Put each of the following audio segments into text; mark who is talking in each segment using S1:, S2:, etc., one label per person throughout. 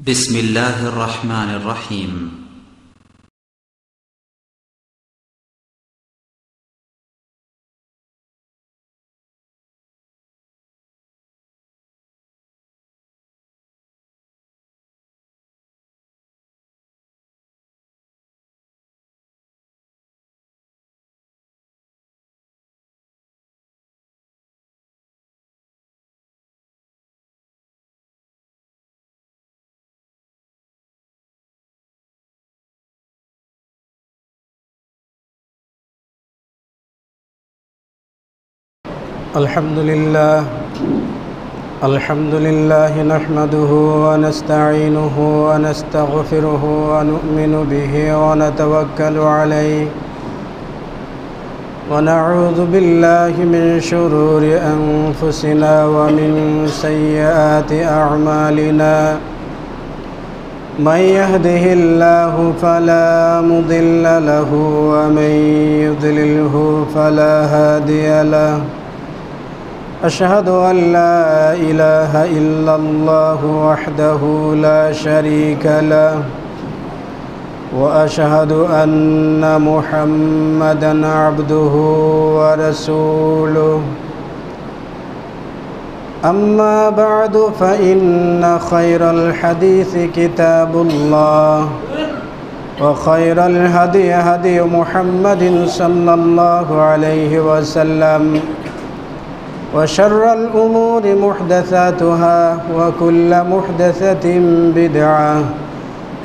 S1: بسم الله الرحمن الرحيم
S2: الحمد لله نحمده ونستعينه ونستغفره ونؤمن به ونتوكل عليه ونعوذ بالله من شرور أنفسنا ومن سيئات أعمالنا من يهده الله فلا مضل له ومن يضلله فلا هادي له أشهد أن لا إله إلا الله وحده لا شريك له وأشهد أن محمدًا عبده ورسوله أما بعد فإن خير الحديث كتاب الله وخير الهدي هدي محمد صلى الله عليه وسلم وشر الأمور محدثاتها وكل محدثة بدعة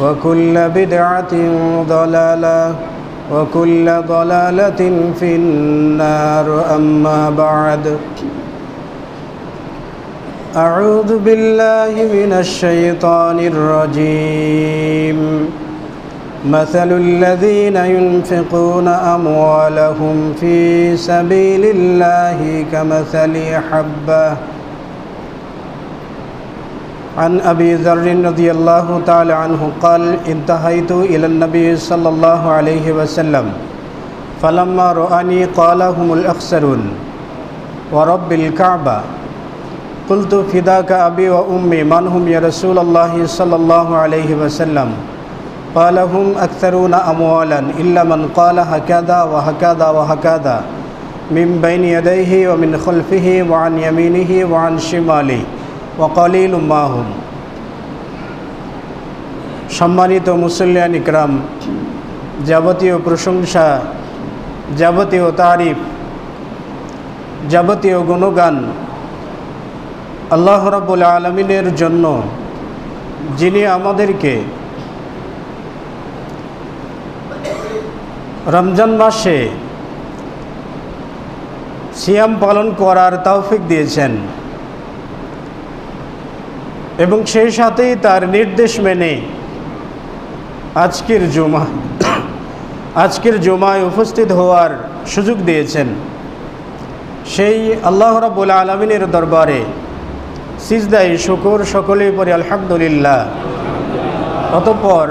S2: وكل بدعة ضلالة وكل ضلالة في النار أما بعد أعوذ بالله من الشيطان الرجيم مثل الذين ينفقون أموالهم في سبيل الله كمثل حبة عن أبي ذر رضي الله تعالى عنه قال انتهيت إلى النبي صلى الله عليه وسلم فلما رآني قال هم الأخسرون ورب الكعبة قلت فداك أبي وأمي من هم يا رسول الله صلى الله عليه وسلم قال هم أكثرون أموالا إلا من قال هكذا وهكذا وهكذا من بين يديه ومن خلفه وعن يمينه وعن شماله وقليل ما هم সম্মানিত মুসল্লিয়ান ইকরাম, যাবতীয় প্রশংসা, যাবতীয় তারিফ, যাবতীয় গুণগান আল্লাহ রাব্বুল আলামিনের জন্য, যিনি আমাদেরকে রমজান মাসে সিয়াম পালন করার তৌফিক দিয়েছেন এবং সেই সাথেই তার নির্দেশ মেনে আজকের জুমায় উপস্থিত হওয়ার সুযোগ দিয়েছেন। সেই আল্লাহ রাব্বুল আলামিনের দরবারে সিজদায়ে শুকর সকলেই পড়ি আলহামদুলিল্লাহ। অতঃপর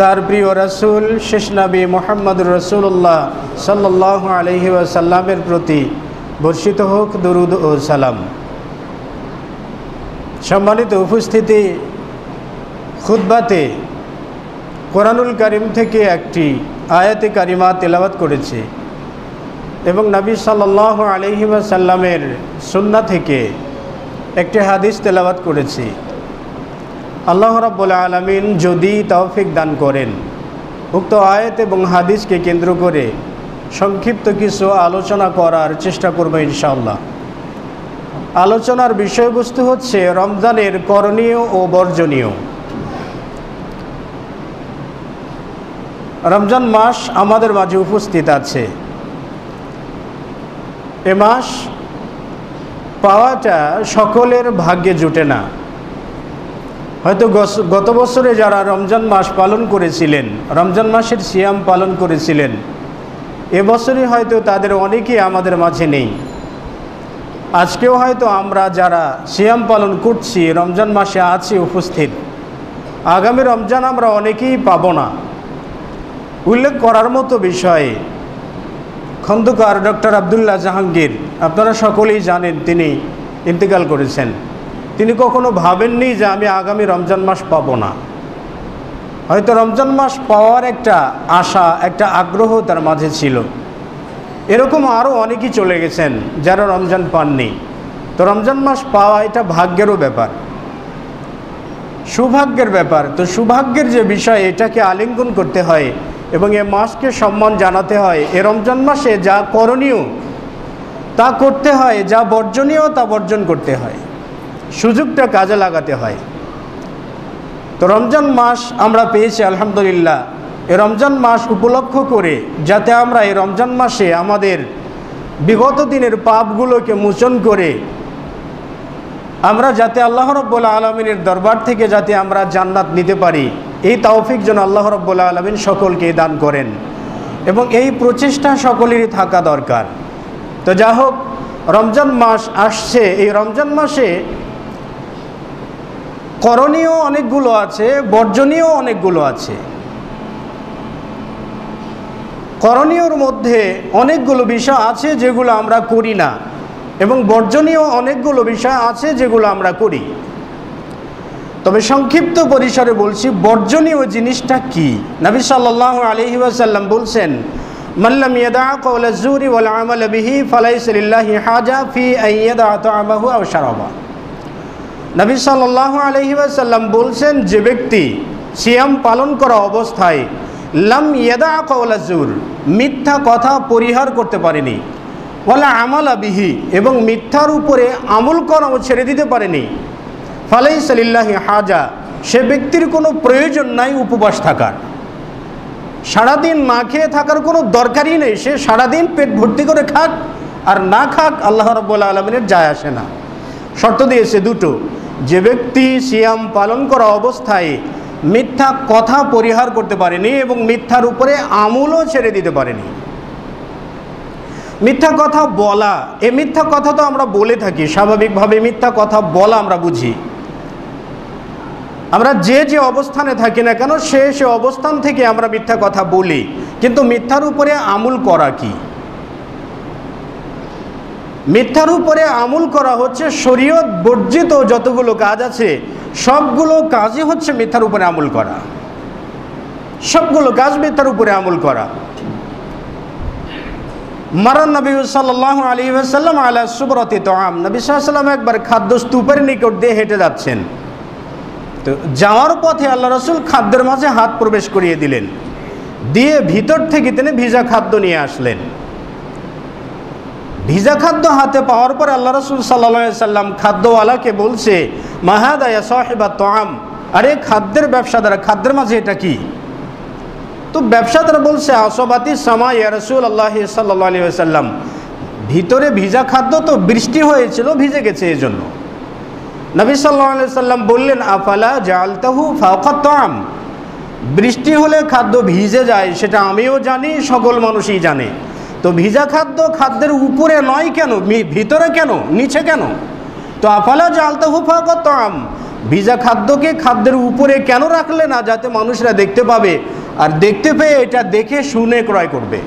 S2: তার প্রিয় রাসূল শেষ নবী মুহাম্মদুর রাসূলুল্লাহ সাল্লাল্লাহু আলাইহি ওয়াসাল্লামের প্রতি বর্ষিত হোক দরুদ ও সালাম। সম্মানিত উপস্থিতি, খুতবাতে কোরআনুল কারীম থেকে একটি আয়াতে কারিমা তেলাওয়াত করেছি এবং নবী সাল্লাল্লাহু আলাইহি ওয়াসাল্লামের সুন্নাহ থেকে একটি হাদিস তেলাওয়াত করেছি। আল্লাহ রাব্বুল আলামিন যদি তৌফিক দান করেন, উক্ত আয়াত এবং হাদিসকে কেন্দ্র করে সংক্ষিপ্ত কিছু আলোচনা করার চেষ্টা করব ইনশাআল্লাহ। আলোচনার বিষয়বস্তু হচ্ছে রমজানের করণীয় ও বর্জনীয়। রমজান মাস আমাদের মাঝে উপস্থিত আছে। এ মাস পাওয়াটা সকলের ভাগ্যে জুটে না। হয়তো গত বছরে যারা রমজান মাস পালন করেছিলেন, রমজান মাসের সিয়াম পালন করেছিলেন, এবছরই হয়তো তাদের অনেকেই আমাদের মাঝে নেই। আজকেও হয়তো আমরা যারা সিয়াম পালন করছি, রমজান মাসে আছি উপস্থিত, আগামী রমজান আমরা অনেকেই পাবো না। উল্লেখ করার মতো বিষয়ে খন্দকার ডক্টর আব্দুল্লাহ জাহাঙ্গীর, আপনারা সকলেই জানেন, তিনি ইন্তেকাল করেছেন। তিনি কখনো ভাবেননি যে আমি আগামী রমজান মাস পাবো না। হয়তো রমজান মাস পাওয়ার একটা আশা, একটা আগ্রহ তার মাঝে ছিল। এরকম আরও অনেকেই চলে গেছেন যারা রমজান পাননি। তো রমজান মাস পাওয়া এটা ভাগ্যেরও ব্যাপার, সৌভাগ্যের ব্যাপার। তো সৌভাগ্যের যে বিষয়, এটাকে আলিঙ্গন করতে হয় এবং এ মাসকে সম্মান জানাতে হয়। এ রমজান মাসে যা করণীয় তা করতে হয়, যা বর্জনীয় তা বর্জন করতে হয়, সুযোগটা কাজে লাগাতে হয়। তো রমজান মাস আমরা পেয়েছি আলহামদুলিল্লাহ। এই রমজান মাস উপলক্ষ করে যাতে আমরা এই রমজান মাসে আমাদের বিগত দিনের পাপগুলোকে মোচন করে আমরা যাতে আল্লাহ রাব্বুল আলামিনের দরবার থেকে যাতে আমরা জান্নাত নিতে পারি, এই তৌফিক যেন আল্লাহ রাব্বুল আলামিন সকলকে দান করেন এবং এই প্রচেষ্টা সকলেরই থাকা দরকার। তো যা হোক, রমজান মাস আসছে। এই রমজান মাসে করণীয় অনেকগুলো আছে, বর্জনীয় অনেকগুলো আছে। করণীয়র মধ্যে অনেকগুলো বিষয় আছে যেগুলো আমরা করি না, এবং বর্জনীয় অনেকগুলো বিষয় আছে যেগুলো আমরা করি। তবে সংক্ষিপ্ত পরিসরে বলছি বর্জনীয় জিনিসটা কি। নবী সাল্লাল্লাহু আলাইহি ওয়াসাল্লাম বলছেন, মান লাম ইয়াদা কাওলা যুরি ওয়াল আমাল বিহি ফালাইসা লিল্লাহি হাজা ফি আন ইয়াদা তা'আমাহু আও শারাবা। নবী সাল্লাল্লাহু আলাইহি ওয়াসাল্লাম বলছেন, যে ব্যক্তি সিয়াম পালন করা অবস্থায় লাম ইয়াদা কাওলা যুর, মিথ্যা কথা পরিহার করতে পারেনি, ওয়ালা আমালা বিহি, এবং মিথ্যার উপরে আমল করাও ছেড়ে দিতে পারেনি, ফালাইসা লিল্লাহি হাজা, সে ব্যক্তির কোনো প্রয়োজন নাই উপবাস থাকার। সারাদিন না খেয়ে থাকার কোনো দরকারই নেই। সে সারাদিন পেট ভর্তি করে খাক আর না খাক, আল্লাহ রাব্বুল আলামিনের যায় আসে না। শর্ত দিয়েছে দুটো, যে ব্যক্তি সিয়াম পালন করা অবস্থায় মিথ্যা কথা পরিহার করতে পারেনি এবং মিথ্যার উপরে আমলও ছেড়ে দিতে পারেনি। মিথ্যা কথা বলা, এই মিথ্যা কথা তো আমরা বলে থাকি স্বাভাবিকভাবে, মিথ্যা কথা বলা আমরা বুঝি। আমরা যে যে অবস্থানে থাকি না কেন, সে সে অবস্থান থেকে আমরা মিথ্যা কথা বলি, কিন্তু মিথ্যার উপরে আমল করা কি? মিথ্যার উপরে আমল করা হচ্ছে শরীয়ত বর্জিত যতগুলো কাজ আছে সবগুলো কাজই হচ্ছে মিথ্যার উপরে আমল করা। সবগুলো কাজ মিথ্যার উপরে আমল করা। মারান নবী সাল্লাল্লাহু আলাইহি ওয়াসাল্লাম আলা সুবরাতি তাআম, নবী সাল্লাল্লাহু আলাইহি ওয়াসাল্লাম একবার খাদ্য স্তূপের নিকট দিয়ে হেঁটে যাচ্ছেন। তো যাওয়ার পথে আল্লাহ রাসূল খাদ্যের মাঝে হাত প্রবেশ করিয়ে দিলেন, দিয়ে ভিতর থেকে তিনি ভিজা খাদ্য নিয়ে আসলেন। ভিজা খাদ্য হাতে পাওয়ার পর আল্লাহ রাসূল সাল্লাল্লাহু আলাইহি ওয়াসাল্লাম খাদ্যওয়ালাকে বলছে, মা হাদা ইয়া সাহিবাত তাআম, আরে খাদ্যের ব্যবসাদার, খাদ্যের মাঝে এটা কি? তো ব্যবসাদার বলছে, আসবাতি সামা ইয়া রাসূলুল্লাহ সাল্লাল্লাহু আলাইহি ওয়াসাল্লাম, ভিতরে ভিজা খাদ্য তো বৃষ্টি হয়েছিল, ভিজে গেছে এই জন্য। নবী সাল্লাল্লাহু আলাইহি ওয়াসাল্লাম বললেন, আফালা জাআলতাহু ফাওকা তাআম, বৃষ্টি হলে খাদ্য ভিজে যায় সেটা আমিও জানি, সকল মানুষই জানে। তো ভিজা খাদ্য খাদ্যের উপরে নয় কেন, ভিতরে কেন, নিচে কেন? তো আফালা জাআলতাহু ফাওকা তাআম, ভিজা খাদ্যকে খাদ্যের উপরে কেন রাখলে না, যাতে মানুষরা দেখতে পাবে, আর দেখতে পেয়ে এটা দেখে শুনে ক্রয় করবে।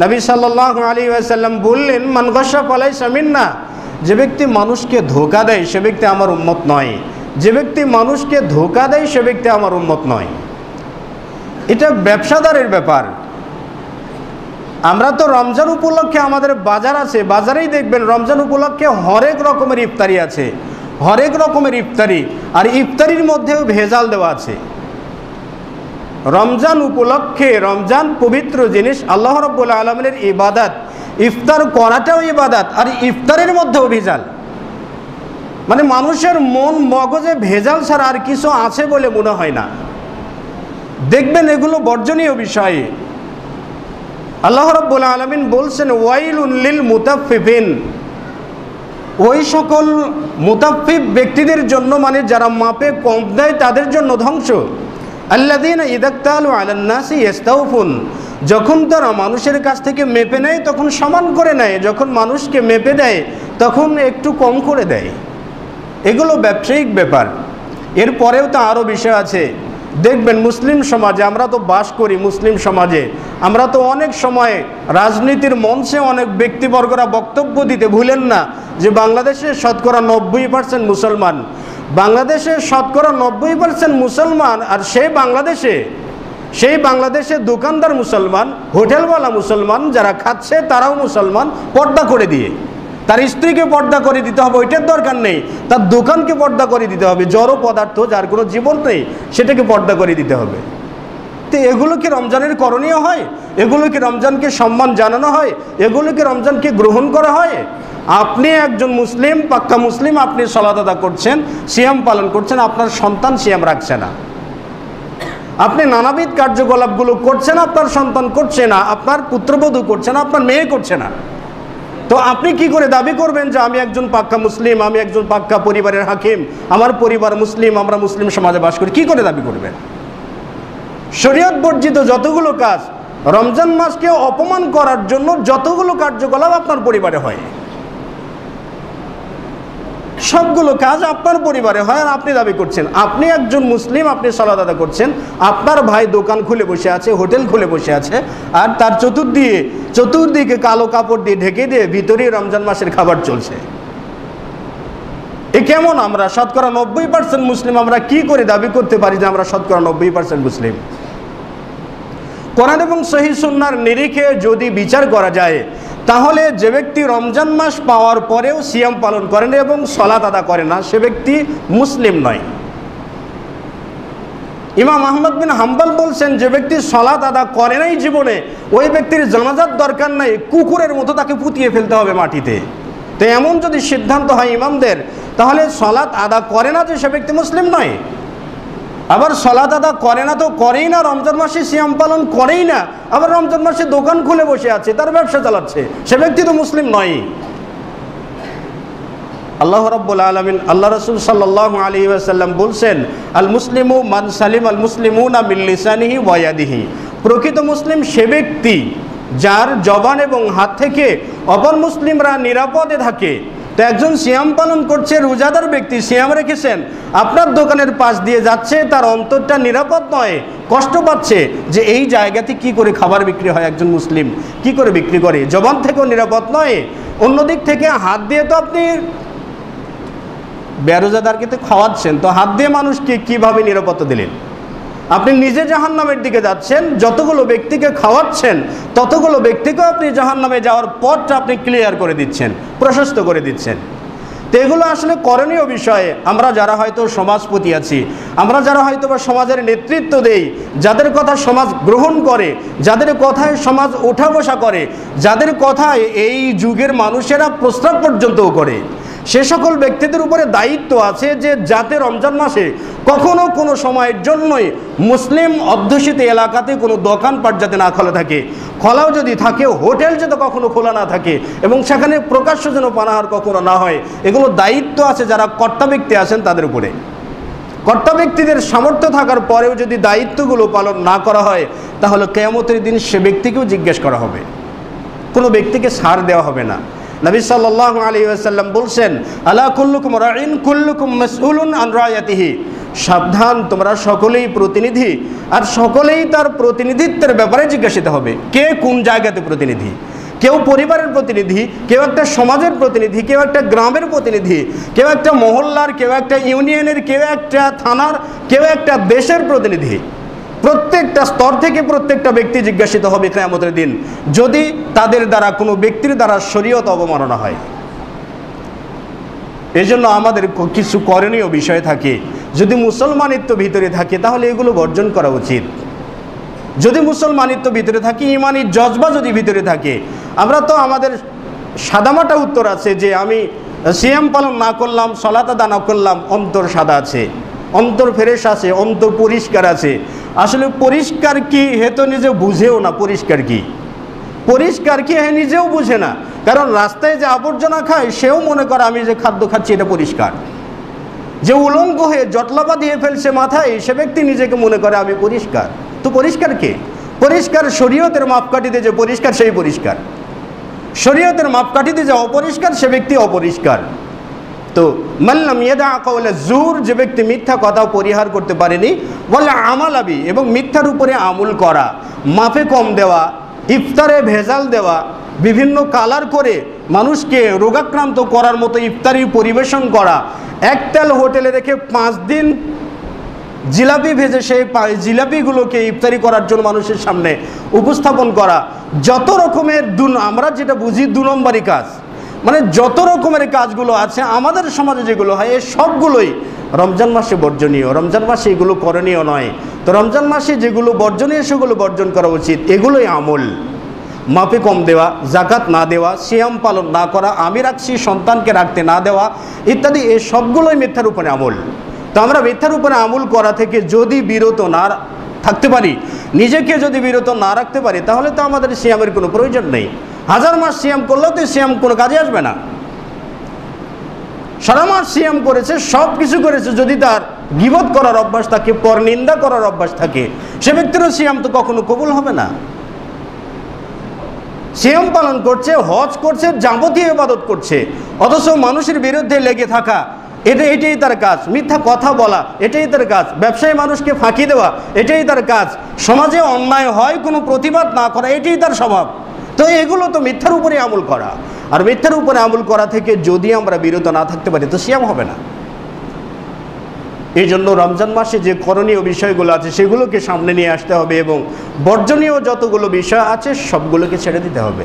S2: নবী সাল্লাল্লাহু আলাইহি ওয়াসাল্লাম বললেন, মান গাশা ফালাইসা মিন্না, যে ব্যক্তি মানুষকে ধোঁকা দেয় সে ব্যক্তি আমার উম্মত নয়। যে ব্যক্তি মানুষকে ধোঁকা দেয় সে ব্যক্তি আমার উম্মত নয়। এটা ব্যবসাদারের ব্যাপার। আমরা তো রমজান উপলক্ষে আমাদের বাজার আছে, বাজারেই দেখবেন রমজান উপলক্ষে হরেক রকমের ইফতারি আছে, হরেক রকমের ইফতারি, আর ইফতারির মধ্যেও ভেজাল দেওয়া আছে। রমজান উপলক্ষে, রমজান পবিত্র জিনিস, আল্লাহ রাব্বুল আলামিনের ইবাদত, ইফতার করাটাও ইবাদত, আর ইফতারের মধ্যেও ভেজাল। মানে মানুষের মন মগজে ভেজাল ছাড়া আর কিছু আছে বলে মনে হয় না। দেখবেন এগুলো বর্জনীয় বিষয়। আল্লাহ রাব্বুল আলামিন বলছেন, ওয়াইলুন লিল মুতাফফিফিন, ওই সকল মুতাফফিফ ব্যক্তিদের জন্য, মানে যারা মাপে কম দেয় তাদের জন্য ধ্বংস। আল্লাযীনা ইযাক্তালু আলান নাসি ইস্তাওফুন, যখন তারা মানুষের কাছ থেকে মেপে নেয় তখন সমান করে নেয়, যখন মানুষকে মেপে দেয় তখন একটু কম করে দেয়। এগুলো ব্যবসায়িক ব্যাপার। এরপরেও তো আরও বিষয় আছে, দেখবেন মুসলিম সমাজে, আমরা তো বাস করি মুসলিম সমাজে, আমরা তো অনেক সময় রাজনীতির মঞ্চে অনেক ব্যক্তিবর্গরা বক্তব্য দিতে ভুলেন না যে বাংলাদেশে শতকরা 90% মুসলমান, বাংলাদেশে শতকরা 90% মুসলমান, আর সেই বাংলাদেশে দোকানদার মুসলমান, হোটেলওয়ালা মুসলমান, যারা খাচ্ছে তারাও মুসলমান, পর্দা করে দিয়ে তার স্ত্রীকে পর্দা করে দিতে হবে, ওইটার দরকার নেই, তার দোকানকে পর্দা করে দিতে হবে, জড় পদার্থ যার কোনো জীবন নেই সেটাকে পর্দা করে দিতে হবে। তো এগুলো কি রমজানের করণীয় হয়? এগুলো কি রমজানকে সম্মান জানানো হয়? এগুলো কি রমজানকে গ্রহণ করা হয়? আপনি একজন মুসলিম, পাক্কা মুসলিম, আপনি সালাত আদা করছেন, সিয়াম পালন করছেন, আপনার সন্তান সিয়াম রাখছে না। আপনি নানাবিধ কার্যকলাপগুলো করছেন, আপনার সন্তান করছে না, আপনার পুত্রবধূ করছে না, আপনার মেয়ে করছে না। তো আপনি কি করে দাবি করবেন যে আমি একজন পাক্কা মুসলিম, আমি একজন পাক্কা পরিবারের হাকিম, আমার পরিবার মুসলিম, আমরা মুসলিম সমাজে বাস করি? কি করে দাবি করবেন? শরীয়ত বর্জিত যতগুলো কাজ, রমজান মাসকে অপমান করার জন্য যতগুলো কার্যকলাপ আপনার পরিবারে হয়, সবগুলো কাজ আপনার পরিবারে হয়, আর আপনি দাবি করছেন আপনি একজন মুসলিম, আপনি সালাত আদা করছেন, আপনার ভাই দোকান খুলে বসে আছে, হোটেল খুলে বসে আছে, আর তার চতুর্দিকে কালো কাপড় দিয়ে ঢেকে দিয়ে ভিতরে রমজান মাসের খাবার চলছে। এ কেমন? আমরা শতকরা 90% মুসলিম, আমরা কি করে দাবি করতে পারি যে আমরা শতকরা 90% মুসলিম? কোরআন এবং সহিহ সুন্নাহর নিরিখে যদি বিচার করা যায়, তাহলে যে ব্যক্তি রমজান মাস পাওয়ার পরেও সিয়াম পালন করেন এবং সালাত আদা করে না, সে ব্যক্তি মুসলিম নয়। ইমাম আহমদ বিন হাম্বল বলছেন, যে ব্যক্তি সালাত আদা করে নাই জীবনে, ওই ব্যক্তির জানাজার দরকার নাই, কুকুরের মতো তাকে পুঁতিয়ে ফেলতে হবে মাটিতে। তো এমন যদি সিদ্ধান্ত হয় ইমামদের, তাহলে সালাত আদা করে না যে সে ব্যক্তি মুসলিম নয়। আবার সালাত আদা করে না তো করেই না, রমজান মাসে সিয়াম পালন করেই না, আবার রমজান মাসে দোকান খুলে বসে আছে, তার ব্যবসা চালাচ্ছে, সে ব্যক্তি তো মুসলিম নয়। আল্লাহ রাব্বুল আলামিন, আল্লাহ রাসূল সাল্লাল্লাহু আলাইহি ওয়াসাল্লাম বলছেন, আল মুসলিমু মান সালিম আল মুসলিমুনা মিন লিসানিহি ওয়া ইয়াদিহি। প্রকৃত মুসলিম সে ব্যক্তি যার জবান এবং হাত থেকে অপর মুসলিমরা নিরাপদে থাকে। তো একজন সিয়াম পালন করছে, রোজাদার ব্যক্তি সিয়াম রেখেছেন, আপনার দোকানের পাশ দিয়ে যাচ্ছে, তার অন্তরটা নিরাপদ নয়, কষ্ট পাচ্ছে যে এই জায়গাতে কি করে খাবার বিক্রি হয়, একজন মুসলিম কি করে বিক্রি করে, জবান থেকেও নিরাপদ নয়। অন্যদিক থেকে হাত দিয়ে তো আপনি বেরোজাদারকে তো খাওয়াচ্ছেন, তো হাত দিয়ে মানুষকে কিভাবে নিরাপত্তা দিলেন? আপনি নিজে জাহান্নামের দিকে যাচ্ছেন, যতগুলো ব্যক্তিকে খাওয়াচ্ছেন ততগুলো ব্যক্তিকেও আপনি জাহান্নামে যাওয়ার পথটা আপনি ক্লিয়ার করে দিচ্ছেন, প্রশস্ত করে দিচ্ছেন। তো এগুলো আসলে করণীয় বিষয়ে আমরা যারা হয়তো সমাজপতি আছি, আমরা যারা হয়তো বা সমাজের নেতৃত্ব দেই, যাদের কথা সমাজ গ্রহণ করে, যাদের কথায় সমাজ ওঠা বসা করে, যাদের কথায় এই যুগের মানুষেরা প্রস্তাব পর্যন্তও করে, সে সকল ব্যক্তিদের উপরে দায়িত্ব আছে যে যাতে রমজান মাসে কখনো কোনো সময়ের জন্যই মুসলিম অধ্যুষিত এলাকাতে কোনো দোকানপাট যাতে না খোলা থাকে, খোলাও যদি থাকে হোটেল যাতে কখনো খোলা না থাকে, এবং সেখানে প্রকাশ্য যেন পানাহার কখনো না হয়। এগুলো দায়িত্ব আছে যারা কর্তা ব্যক্তি আছেন তাদের উপরে। কর্তা ব্যক্তিদের সামর্থ্য থাকার পরেও যদি দায়িত্বগুলো পালন না করা হয়, তাহলে কিয়ামতের দিন সে ব্যক্তিকেও জিজ্ঞেস করা হবে, কোনো ব্যক্তিকে ছাড় দেওয়া হবে না। নবী সাল্লাল্লাহু আলাইহি ওয়াসাল্লাম বলছেন, আলা কুল্লুকুম রাইন কুল্লুকুম মাসউলুন আন রায়াতিহি। সাবধান, তোমরা সকলেই প্রতিনিধি, আর সকলেই তার প্রতিনিধিত্বের ব্যাপারে জিজ্ঞাসিত হবে। কে কোন জায়গাতে প্রতিনিধি? কেউ পরিবারের প্রতিনিধি, কেউ একটা সমাজের প্রতিনিধি, কেউ একটা গ্রামের প্রতিনিধি, কেউ একটা মহল্লার, কেউ একটা ইউনিয়নের, কেউ একটা থানার, কেউ একটা দেশের প্রতিনিধি। প্রত্যেকটা স্তর থেকে প্রত্যেকটা ব্যক্তি জিজ্ঞাসিত হবে কিয়ামতের দিন, যদি তাদের দ্বারা কোনো ব্যক্তির দ্বারা শরীয়ত অবমাননা হয়। এজন্য আমাদের কিছু করণীয় বিষয় থাকে, যদি মুসলমানিত্ব ভিতরে থাকে তাহলে এগুলো বর্জন করা উচিত। যদি মুসলমানিত্ব ভিতরে থাকে, ইমানি জজবা যদি ভিতরে থাকে, আমরা তো আমাদের সাদামাটা উত্তর আছে যে আমি সিয়াম পালন না করলাম, সালাত আদা না করলাম, অন্তর সাদা আছে, অন্তর ফ্রেশ আছে, অন্তর পরিষ্কার আছে। আসলে পরিষ্কার কি হে তো নিজে বুঝেও না, পরিষ্কার কি হে নিজেও বুঝে না। কারণ রাস্তায় যে আবর্জনা খায় সেও মনে করে আমি যে খাদ্য খাচ্ছি এটা পরিষ্কার। যে উলঙ্গ হয়ে জটলাপা দিয়ে ফেলছে মাথায়, সে ব্যক্তি নিজেকে মনে করে আমি পরিষ্কার। তো পরিষ্কার কে? পরিষ্কার শরীয়তের মাপকাঠিতে যে পরিষ্কার সেই পরিষ্কার, শরীয়তের মাপকাঠিতে যে অপরিষ্কার সে ব্যক্তি অপরিষ্কার। তো মাল্লাম ইয়াদা কাওলা জুর, যে ব্যক্তি মিথ্যা কথা পরিহার করতে পারেনি, ওয়াল আমালাবি, এবং মিথ্যার উপরে আমল করা, মাপে কম দেওয়া, ইফতারে ভেজাল দেওয়া, বিভিন্ন কালার করে মানুষকে রোগাক্রান্ত করার মতো ইফতারি পরিবেশন করা, একতাল হোটেলে রেখে 5 দিন জিলাপি ভেজে সেই জিলাপিগুলোকে ইফতারি করার জন্য মানুষের সামনে উপস্থাপন করা, যত রকমের আমরা যেটা বুঝি 2 নম্বরই কাজ, মানে যত রকমের কাজগুলো আছে আমাদের সমাজে যেগুলো হয়, এই সবগুলোই রমজান মাসে বর্জনীয়। রমজান মাসে এগুলো করণীয় নয়। তো রমজান মাসে যেগুলো বর্জনীয় সেগুলো বর্জন করা উচিত, এগুলোই আমল। মাপে কম দেওয়া, জাকাত না দেওয়া, সিয়াম পালন না করা, আমি রাখছি সন্তানকে রাখতে না দেওয়া ইত্যাদি, এই সবগুলোই মিথ্যার উপরে আমল। তো আমরা মিথ্যার উপরে আমল করা থেকে যদি বিরত না থাকতে পারি, নিজেকে যদি বিরত না রাখতে পারি, তাহলে তো আমাদের সিয়ামের কোনো প্রয়োজন নেই। 1000 মাস সিয়াম করলেও তো সিয়াম কোনো কাজে আসবে না। সারা মাস সিয়াম করেছে, সব কিছু করেছে, যদি তার গীবত করার অভ্যাস থাকে, পরনিন্দা করার অভ্যাস থাকে, সে ব্যক্তিরও সিয়াম তো কখনো কবুল হবে না। সিয়াম পালন করছে, হজ করছে, যাবতীয় ইবাদত করছে, অথচ মানুষের বিরুদ্ধে লেগে থাকা, এটাই তার কাজ। মিথ্যা কথা বলা, এটাই তার কাজ। ব্যবসায়ী মানুষকে ফাঁকি দেওয়া, এটাই তার কাজ। সমাজে অন্যায় হয় কোনো প্রতিবাদ না করা, এটাই তার স্বভাব। তো এগুলো তো মিথ্যার উপরে আমল করা। আর মিথ্যার উপরে আমল করা থেকে যদি আমরা বিরত না থাকতে পারি, তো সিয়াম হবে না। এই জন্য রমজান মাসে যে করণীয় বিষয়গুলো আছে সেগুলোকে সামনে নিয়ে আসতে হবে, এবং বর্জনীয় যতগুলো বিষয় আছে সবগুলোকে ছেড়ে দিতে হবে।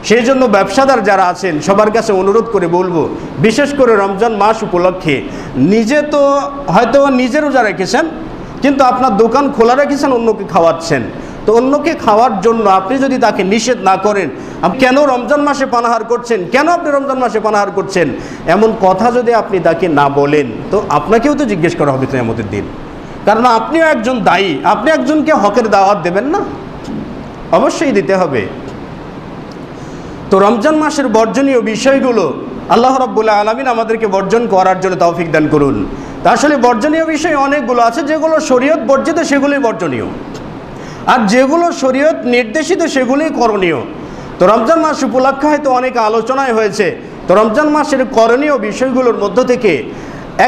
S2: সেই জন্য ব্যবসাদার যারা আছেন সবার কাছে অনুরোধ করে বলবো, বিশেষ করে রমজান মাস উপলক্ষে, নিজে তো হয়তো নিজে রোজা রেখেছেন, কিন্তু আপনার দোকান খোলা রেখেছেন, অন্যকে খাওয়াচ্ছেন। তো অন্যকে খাওয়ার জন্য আপনি যদি তাকে নিষেধ না করেন, কেন রমজান মাসে পানাহার করছেন, কেন আপনি রমজান মাসে পানাহার করছেন, এমন কথা যদি আপনি তাকে না বলেন, তো আপনাকেও তো জিজ্ঞেস করা হবে কিয়ামতের দিন। কারণ আপনিও একজন দায়ী, আপনি একজনকে হকের দাওয়াত দেবেন না? অবশ্যই দিতে হবে। তো রমজান মাসের বর্জনীয় বিষয়গুলো আল্লাহ রাব্বুল আলামিন আমাদেরকে বর্জন করার জন্য তৌফিক দান করুন। তা আসলে বর্জনীয় বিষয় অনেকগুলো আছে, যেগুলো শরীয়ত বর্জিত সেগুলোই বর্জনীয়, আর যেগুলো শরীয়ত নির্দেশিত সেগুলোই করণীয়। তো রমজান মাস উপলক্ষে হয়তো অনেক আলোচনায় হয়েছে। তো রমজান মাসের করণীয় বিষয়গুলোর মধ্য থেকে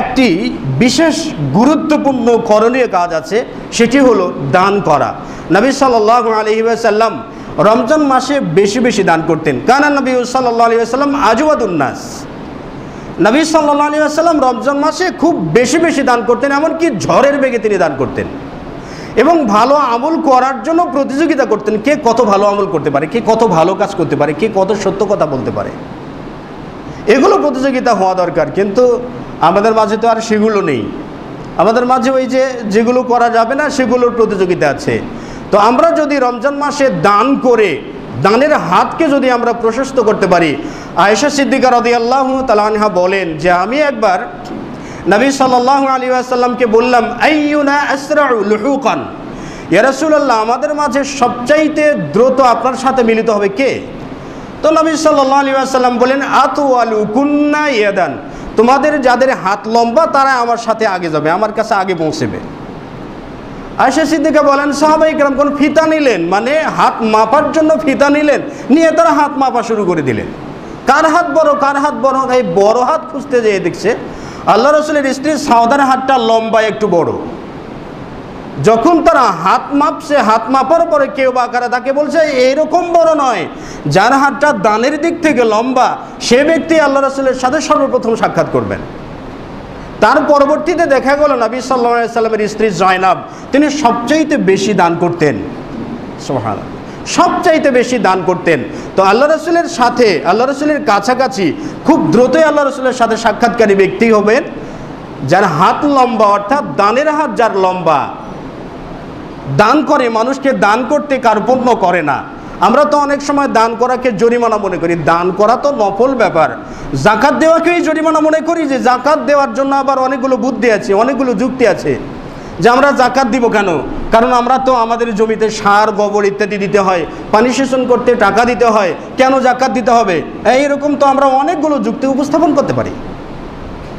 S2: একটি বিশেষ গুরুত্বপূর্ণ করণীয় কাজ আছে, সেটি হলো দান করা। নবী সাল্লাল্লাহু আলাইহি ওয়াসাল্লাম রমজান মাসে বেশি বেশি দান করতেন। কানা নবী সাল্লাল্লাহু আলাইহি ওয়াসাল্লাম আজওয়াদুন নাস, নবী সাল্লাল্লাহু আলাইহি ওয়াসাল্লাম রমজান মাসে খুব বেশি বেশি দান করতেন, এমনকি ঝড়ের বেগে তিনি দান করতেন। এবং ভালো আমল করার জন্য প্রতিযোগিতা করতেন, কে কত ভালো আমল করতে পারে, কে কত ভালো কাজ করতে পারে, কে কত সত্য কথা বলতে পারে, এগুলো প্রতিযোগিতা হওয়া দরকার। কিন্তু আমাদের মাঝে তো আর সেগুলো নেই। আমাদের মাঝে ওই যেগুলো করা যাবে না সেগুলোর প্রতিযোগিতা আছে। তো আমরা যদি রমজান মাসে দান করে দানের হাতকে যদি আমরা প্রশস্ত করতে পারি, আয়েশা সিদ্দিকা রাদিয়াল্লাহু তাআলা আনহা বলেন যে আমি একবার নবী সাল্লাল্লাহু আলাইহি ওয়াসাল্লামকে বললাম, আইয়ুনা আসরাউ লুহুকান, ইয়া রাসূলুল্লাহ, আমাদের মাঝে সবচাইতে দ্রুত আপনার সাথে মিলিত হবে কে? তো নবী সাল্লাল্লাহু আলাইহি ওয়াসাল্লাম বলেন, আতওয়ালু কুন্না ইয়াদান, তোমাদের যাদের হাত লম্বা তারা আমার সাথে আগে যাবে, আমার কাছে আগে পৌঁছবে। আয়েশা সিদ্দিকা বলেন, সাহাবায়ে কেরাম কোন ফিতা নিলেন, মানে হাত মাপার জন্য ফিতা নিলেন, নিয়ে তারা হাত মাপা শুরু করে দিলেন। কার হাত বড়, কার হাত বড়, এই বড় হাত খুঁজতে যেয়ে দেখছে আল্লাহ রাসূলের স্ত্রী সাউদার হাতটা লম্বা একটু বড়। যখন তারা হাত মাপছে, হাত মাপার পরে কেউ বাকারা তাকে বলছে এইরকম বড় নয়, যার হাতটা দানের দিক থেকে লম্বা সে ব্যক্তি আল্লাহ রাসূলের সাথে সর্বপ্রথম সাক্ষাৎ করবেন। তার পরবর্তীতে দেখা গেল নবী সাল্লাল্লাহু আলাইহি সাল্লামের স্ত্রী জয়নাব, তিনি সবচাইতে বেশি দান করতেন। সুবহানাল্লাহ, সবচাইতে বেশি দান করতেন। তো আল্লাহ রাসূলের সাথে, আল্লাহ রাসূলের কাছাকাছি খুব দ্রুতই আল্লাহ রাসূলের সাথে সাক্ষাৎকারী ব্যক্তি হবেন যার হাত লম্বা, অর্থাৎ দানের হাত যার লম্বা, দান করে, মানুষকে দান করতে কার্পণ্য করে না। আমরা তো অনেক সময় দান করাকে জরিমানা মনে করি, দান করা তো নফল ব্যাপার। জাকাত দেওয়াকেই জরিমানা মনে করি, যে জাকাত দেওয়ার জন্য আবার অনেকগুলো বুদ্ধি আছে, অনেকগুলো যুক্তি আছে যে আমরা জাকাত দিব কেন, কারণ আমরা তো আমাদের জমিতে সার গোবর ইত্যাদি দিতে হয়, পানি সেচন করতে টাকা দিতে হয়, কেন জাকাত দিতে হবে, এইরকম তো আমরা অনেকগুলো যুক্তি উপস্থাপন করতে পারি।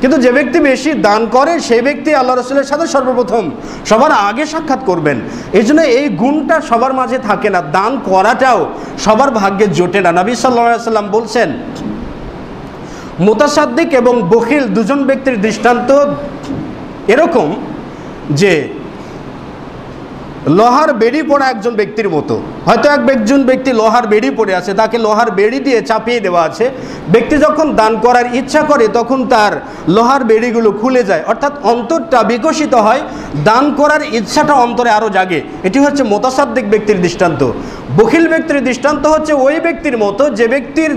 S2: কিন্তু যে ব্যক্তি বেশি দান করে সেই ব্যক্তি আল্লাহ রাসূলের সাথে সর্বপ্রথম সবার আগে সাক্ষাৎ করবেন। এই জন্য এই গুণটা সবার মাঝে থাকে না, দান করাটাও সবার ভাগ্যে জোটে না। নবী সাল্লাল্লাহু আলাইহি ওয়াসাল্লাম বলছেন, মুতাসাদ্দিক এবং বখিল দুজন ব্যক্তির দৃষ্টান্ত এরকম যে লোহার বেড়ি পড়া একজন ব্যক্তির মতো। হয়তো একজন ব্যক্তি লোহার বেড়ি পড়ে আছে, তাকে লোহার বেড়ি দিয়ে চাপিয়ে দেওয়া আছে। ব্যক্তি যখন দান করার ইচ্ছা করে তখন তার লোহার বেড়িগুলো খুলে যায়, অর্থাৎ অন্তরটা বিকশিত হয়, দান করার ইচ্ছাটা অন্তরে আরও জাগে। এটি হচ্ছে মুতাসাদ্দিক ব্যক্তির দৃষ্টান্ত। বখিল ব্যক্তির দৃষ্টান্ত হচ্ছে ওই ব্যক্তির মতো যে ব্যক্তির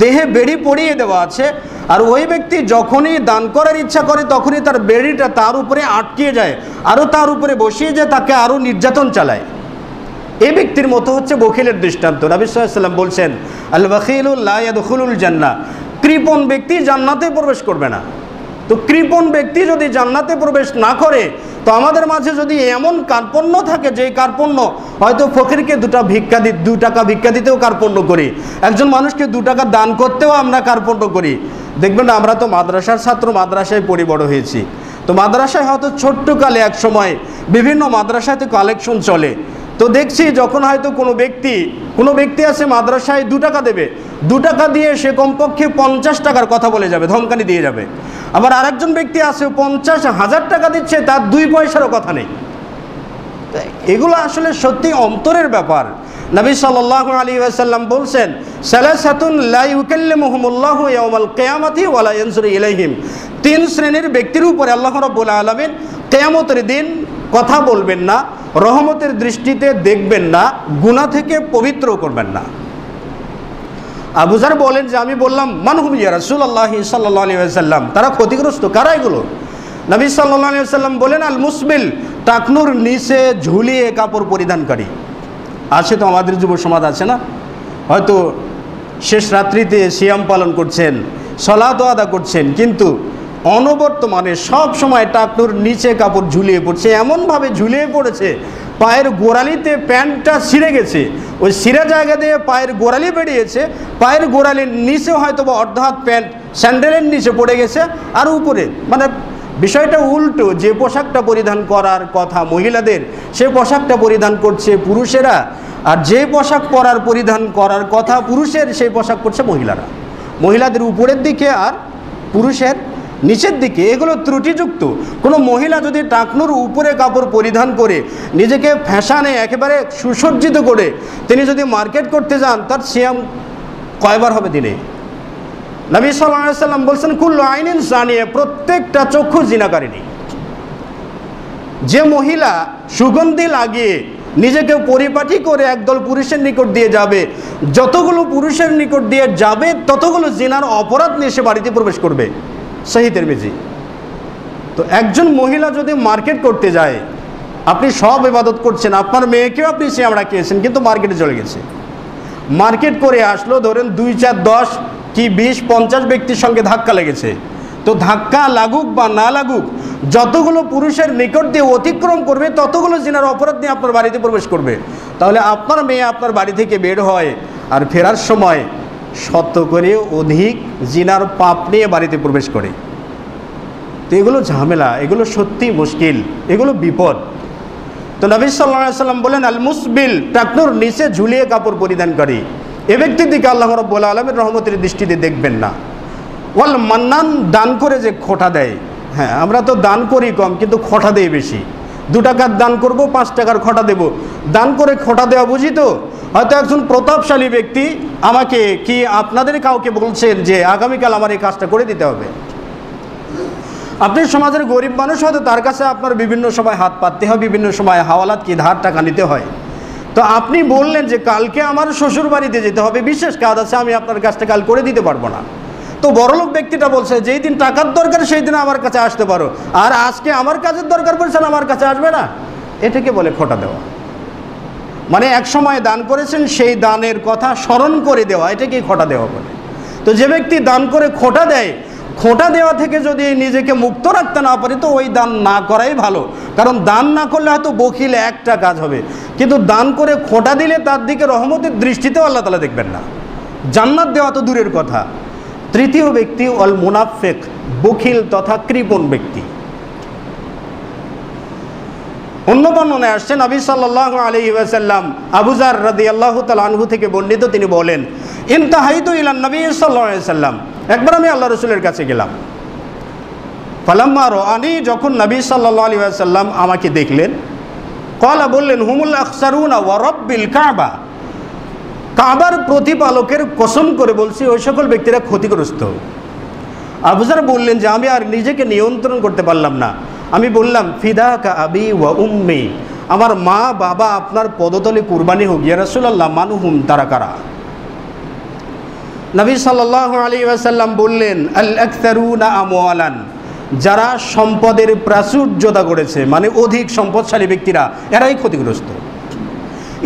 S2: দেহে বেড়ি পরিয়ে দেওয়া আছে, আর ওই ব্যক্তি যখনই দান করার ইচ্ছা করে তখনই তার বেড়িটা তার উপরে আটকে যায়, আরও তার উপরে বসিয়ে যায়, তাকে আরও নির্যাতন চালায়। এই ব্যক্তির মতো হচ্ছে বখিলের দৃষ্টান্ত। নবী সাল্লাল্লাহু আলাইহি ওয়াসাল্লাম বলছেন, আল বাখিলু লা ইয়াদখুলুল জান্নাহ, কৃপণ ব্যক্তি জান্নাতে প্রবেশ করবে না। তো কৃপণ ব্যক্তি যদি জান্নাতে প্রবেশ না করে, তো আমাদের মাঝে যদি এমন কার্পণ্য থাকে যে কার্পণ্য হয়তো ফকিরকে 2 টাকা ভিক্ষা দিতেও কার্পণ্য করি, একজন মানুষকে 2 টাকা দান করতেও আমরা কার্পণ্য করি। দেখবেন আমরা তো মাদ্রাসার ছাত্র, মাদ্রাসায় পড়ে বড় হয়েছি। তো মাদ্রাসায় হয়তো ছোট্টকালে এক সময় বিভিন্ন মাদ্রাসাতে কালেকশন চলে। তো দেখছি যখন হয়তো কোনো ব্যক্তি আছে মাদ্রাসায় 2 টাকা দেবে, 2 টাকা দিয়ে সে কমপক্ষে 50 টাকার কথা বলে যাবে, ধমকানি দিয়ে যাবে। আবার আরেকজন ব্যক্তি আছে 50,000 টাকা দিচ্ছে, তার 2 পয়সারও কথা নেই। এগুলো আসলে সত্যি অন্তরের ব্যাপার। নবী সাল্লাল্লাহু আলাইহি ওয়াসাল্লাম বলছেন, সালাসাতুন লা ইউকাল্লিমুহুমুল্লাহু ইয়াওমাল কিয়ামাতি ওয়া লা ইয়ানজুরু ইলাইহিম, 3 শ্রেণীর ব্যক্তির উপরে আল্লাহ রাব্বুল আলামিন কিয়ামতের দিন কথা বলবেন না, রহমতের দৃষ্টিতে দেখবেন না, গুনাহ থেকে পবিত্র করবেন না। আবু যার বলেন যে আমি বললাম, মান হুম ইয়া রাসূলুল্লাহ সাল্লাল্লাহু আলাইহি ওয়াসাল্লাম, তারা ক্ষতিগ্রস্ত কারা এগুলো? নবী সাল্লাল্লাহু আলাইহি ওয়াসাল্লাম বলেন, আল মুসবিল, টাকনুর নিচে ঝুলিয়ে কাপড় পরিধানকারী। আছে তো আমাদের যুব সমাজ আছে না, হয়তো শেষ রাত্রিতে সিয়াম পালন করছেন, সালাত আদা করছেন, কিন্তু অনবর্তমানে সব সময় টাকনুর নিচে কাপড় ঝুলিয়ে পড়ছে, এমনভাবে ঝুলিয়ে পড়েছে পায়ের গোড়ালিতে প্যান্টটা ছিঁড়ে গেছে, ওই ছিঁড়া জায়গা দিয়ে পায়ের গোড়ালি বেরিয়েছে, পায়ের গোড়ালির নিচে হয়তো বা অর্ধ হাত প্যান্ট স্যান্ডেলের নিচে পড়ে গেছে, আর উপরে মানে বিষয়টা উল্টো। যে পোশাকটা পরিধান করার কথা মহিলাদের, সে পোশাকটা পরিধান করছে পুরুষেরা, আর যে পোশাক পরিধান করার কথা পুরুষের, সেই পোশাক করছে মহিলারা। মহিলাদের উপরের দিকে আর পুরুষের নিচের দিকে, এগুলো ত্রুটিযুক্ত। কোনো মহিলা যদি টাকনুর উপরে কাপড় পরিধান করে নিজেকে ফ্যাশনে একেবারে সুসজ্জিত করে তিনি যদি মার্কেট করতে যান, তার সিয়াম কয়বার হবে দিনে? নবী সাল্লাল্লাহু আলাইহি ওয়াসাল্লাম বলছেন, কুল্লু আইনিন জানিয়ে, প্রত্যেকটা চক্ষু জিনাকারিনী। যে মহিলা সুগন্ধি লাগিয়ে নিজেকে পরিপাটি করে একদল পুরুষের নিকট দিয়ে যাবে, যতগুলো পুরুষের নিকট দিয়ে যাবে ততগুলো জিনার অপরাধ নিয়ে সে বাড়িতে প্রবেশ করবে। সহিহ তিরমিজি। তো একজন মহিলা যদি মার্কেট করতে যায়, আপনি সব ইবাদত করছেন, আপনার মেয়েকেও আপনি সিয়াম রাখিয়েছেন, কিন্তু মার্কেটে চলে গেছে, মার্কেট করে আসলো, ধরেন 2, 4, 10 কি 20, 50 ব্যক্তির সঙ্গে ধাক্কা লেগেছে। তো ধাক্কা লাগুক বা না লাগুক, যতগুলো পুরুষের নিকট দিয়ে অতিক্রম করবে ততগুলো জিনার অপরাধ নিয়ে আপনার বাড়িতে প্রবেশ করবে। তাহলে আপনার মেয়ে আপনার বাড়ি থেকে বের হয় আর ফেরার সময় 100 করে অধিক জিনার পাপ নিয়ে বাড়িতে প্রবেশ করে। তো এগুলো ঝামেলা, এগুলো সত্যি মুশকিল, এগুলো বিপদ। তো নবী সাল্লাল্লাহু আলাইহি ওয়াসাল্লাম বলেন, আল মুসবিল, টাকনুর নিচে ঝুলিয়ে কাপড় পরিধানকারী, এ ব্যক্তির দিকে আল্লাহ রাব্বুল আলামিন রহমতের দৃষ্টিতে দেখবেন না। ওয়াল মান্নান, দান করে যে খোঁটা দেয়। হ্যাঁ, আমরা তো দান করি কম, কিন্তু খোঁটা দেই বেশি। 2 টাকার দান করব, 5 টাকার খোঁটা দেব। দান করে খোঁটা দেওয়া বুঝি তো? হয়তো একজন প্রতাপশালী ব্যক্তি আমাকে কি আপনাদের কাউকে বলছেন যে আগামীকাল আমার এই কাজটা করে দিতে হবে। আপনি সমাজের গরিব মানুষ, হয়তো তার কাছে আপনার বিভিন্ন সময় হাত পাততে হয়, বিভিন্ন সময় হাওয়ালাত কি ধার টাকা নিতে হয়। তো আপনি বললেন যে কালকে আমার শ্বশুর বাড়িতে যেতে হবে, বিশেষ কাজ আছে, আমি আপনার কাজটা কাল করে দিতে পারবো না। তো বড়লোক ব্যক্তিটা বলছে, যেই দিন টাকার দরকার সেই দিন আমার কাছে আসতে পারো, আর আজকে আমার কাজের দরকার পড়ছে না, আমার কাছে আসবে না। এটাকে বলে খোঁটা দেওয়া। মানে এক সময় দান করেছেন, সেই দানের কথা স্মরণ করে দেওয়া, এটাকেই খোঁটা দেওয়া বলে। তো যে ব্যক্তি দান করে খোঁটা দেয়, খোঁটা দেওয়া থেকে যদি নিজেকে মুক্ত রাখতে না পারে, তো ওই দান না করাই ভালো। কারণ দান না করলে হয়তো বখিলে একটা কাজ হবে, কিন্তু দান করে খোঁটা দিলে তার দিকে রহমতের দৃষ্টিতেও আল্লাহ তাআলা দেখবেন না, জান্নাত দেওয়া তো দূরের কথা। তৃতীয় ব্যক্তি অল মুনাফিক, বখিল তথা কৃপণ ব্যক্তি। অন্য বর্ণনায় আসছে নবী সাল্লাল্লাহু আলাইহি ওয়াসাল্লাম আবু যার রাদিয়াল্লাহু তাআলা আনহু থেকে বর্ণিত, তিনি বলেন, ইনতাহাইতু ইলান নবী সাল্লাল্লাহু আলাইহি ওয়াসাল্লাম, একবার আমি আল্লাহ রাসূলের কাছে গেলাম। ফালাম্মা রাআনি, যখন নবী সাল্লাল্লাহু আলাইহি ওয়াসাল্লাম আমাকে দেখলেন, ক্বালা, বললেন, হুমুল আখসারুনা ওয়া রাব্বিল কাবা, কাবার প্রতিপালকের কসম করে বলছি ওই সকল ব্যক্তিরা ক্ষতিগ্রস্ত। আবু যার বললেন যে আমি আর নিজেকে নিয়ন্ত্রণ করতে পারলাম না, আমি বললাম, ফিদাকা আবি ওয়া উম্মি, আমার মা বাবা আপনার পদতলে কুরবানি হোক ইয়া রাসূলুল্লাহ, মানহুম, তারা কারা? নবী সাল্লাল্লাহু আলাইহি ওয়াসাল্লাম বললেন, আল আকসারুনা আমওয়ালান, যারা সম্পদের প্রাচুর্যতা করেছে, মানে অধিক সম্পদশালী ব্যক্তিরা, এরাই ক্ষতিগ্রস্ত।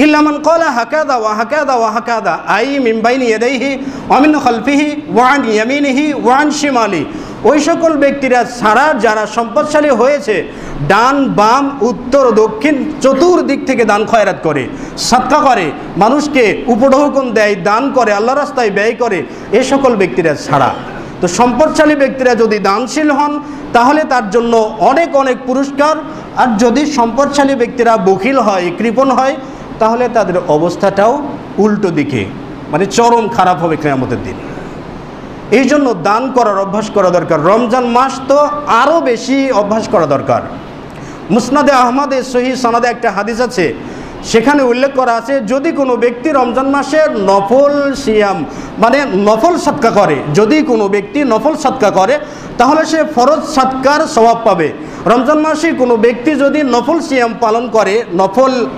S2: ইল্লা মান ক্বালা হাকাযা ওয়া হাকাযা ওয়া হাকাযা, আই মিন বাইনি ইয়াদাইহি ওয়া মিন খালফিহি ওয়া আন ইয়ামিনিহি ওয়া আন শিমালি, ওই সকল ব্যক্তিরা ছাড়া যারা সম্পদশালী হয়েছে, ডান বাম উত্তর দক্ষিণ চতুর্দিক থেকে দান খয়রাত করে, সাদকা করে, মানুষকে উপঢৌকন দেয়, দান করে, আল্লাহ রাস্তায় ব্যয় করে, এ সকল ব্যক্তিরা ছাড়া। তো সম্পদশালী ব্যক্তিরা যদি দানশীল হন তাহলে তার জন্য অনেক অনেক পুরস্কার, আর যদি সম্পদশালী ব্যক্তিরা বখিল হয়, কৃপণ হয়, তাহলে তাদের অবস্থাটাও উল্টো দিকে, মানে চরম খারাপ হবে কিয়ামতের দিন। এই জন্য দান করার অভ্যাস করা দরকার। রমজান মাস তো আরও বেশি অভ্যাস করা দরকার। মুসনাদে আহমদের সহিহ সনদে একটা হাদিস আছে, সেখানে উল্লেখ করা আছে, যদি কোনো ব্যক্তি রমজান মাসে নফল সিয়াম, মানে নফল সদকা করে, যদি কোনো ব্যক্তি নফল সদকা করে তাহলে সে ফরজ সদকার সওয়াব পাবে। রমজান মাসে কোনো ব্যক্তি যদি নফল সিয়াম পালন করে,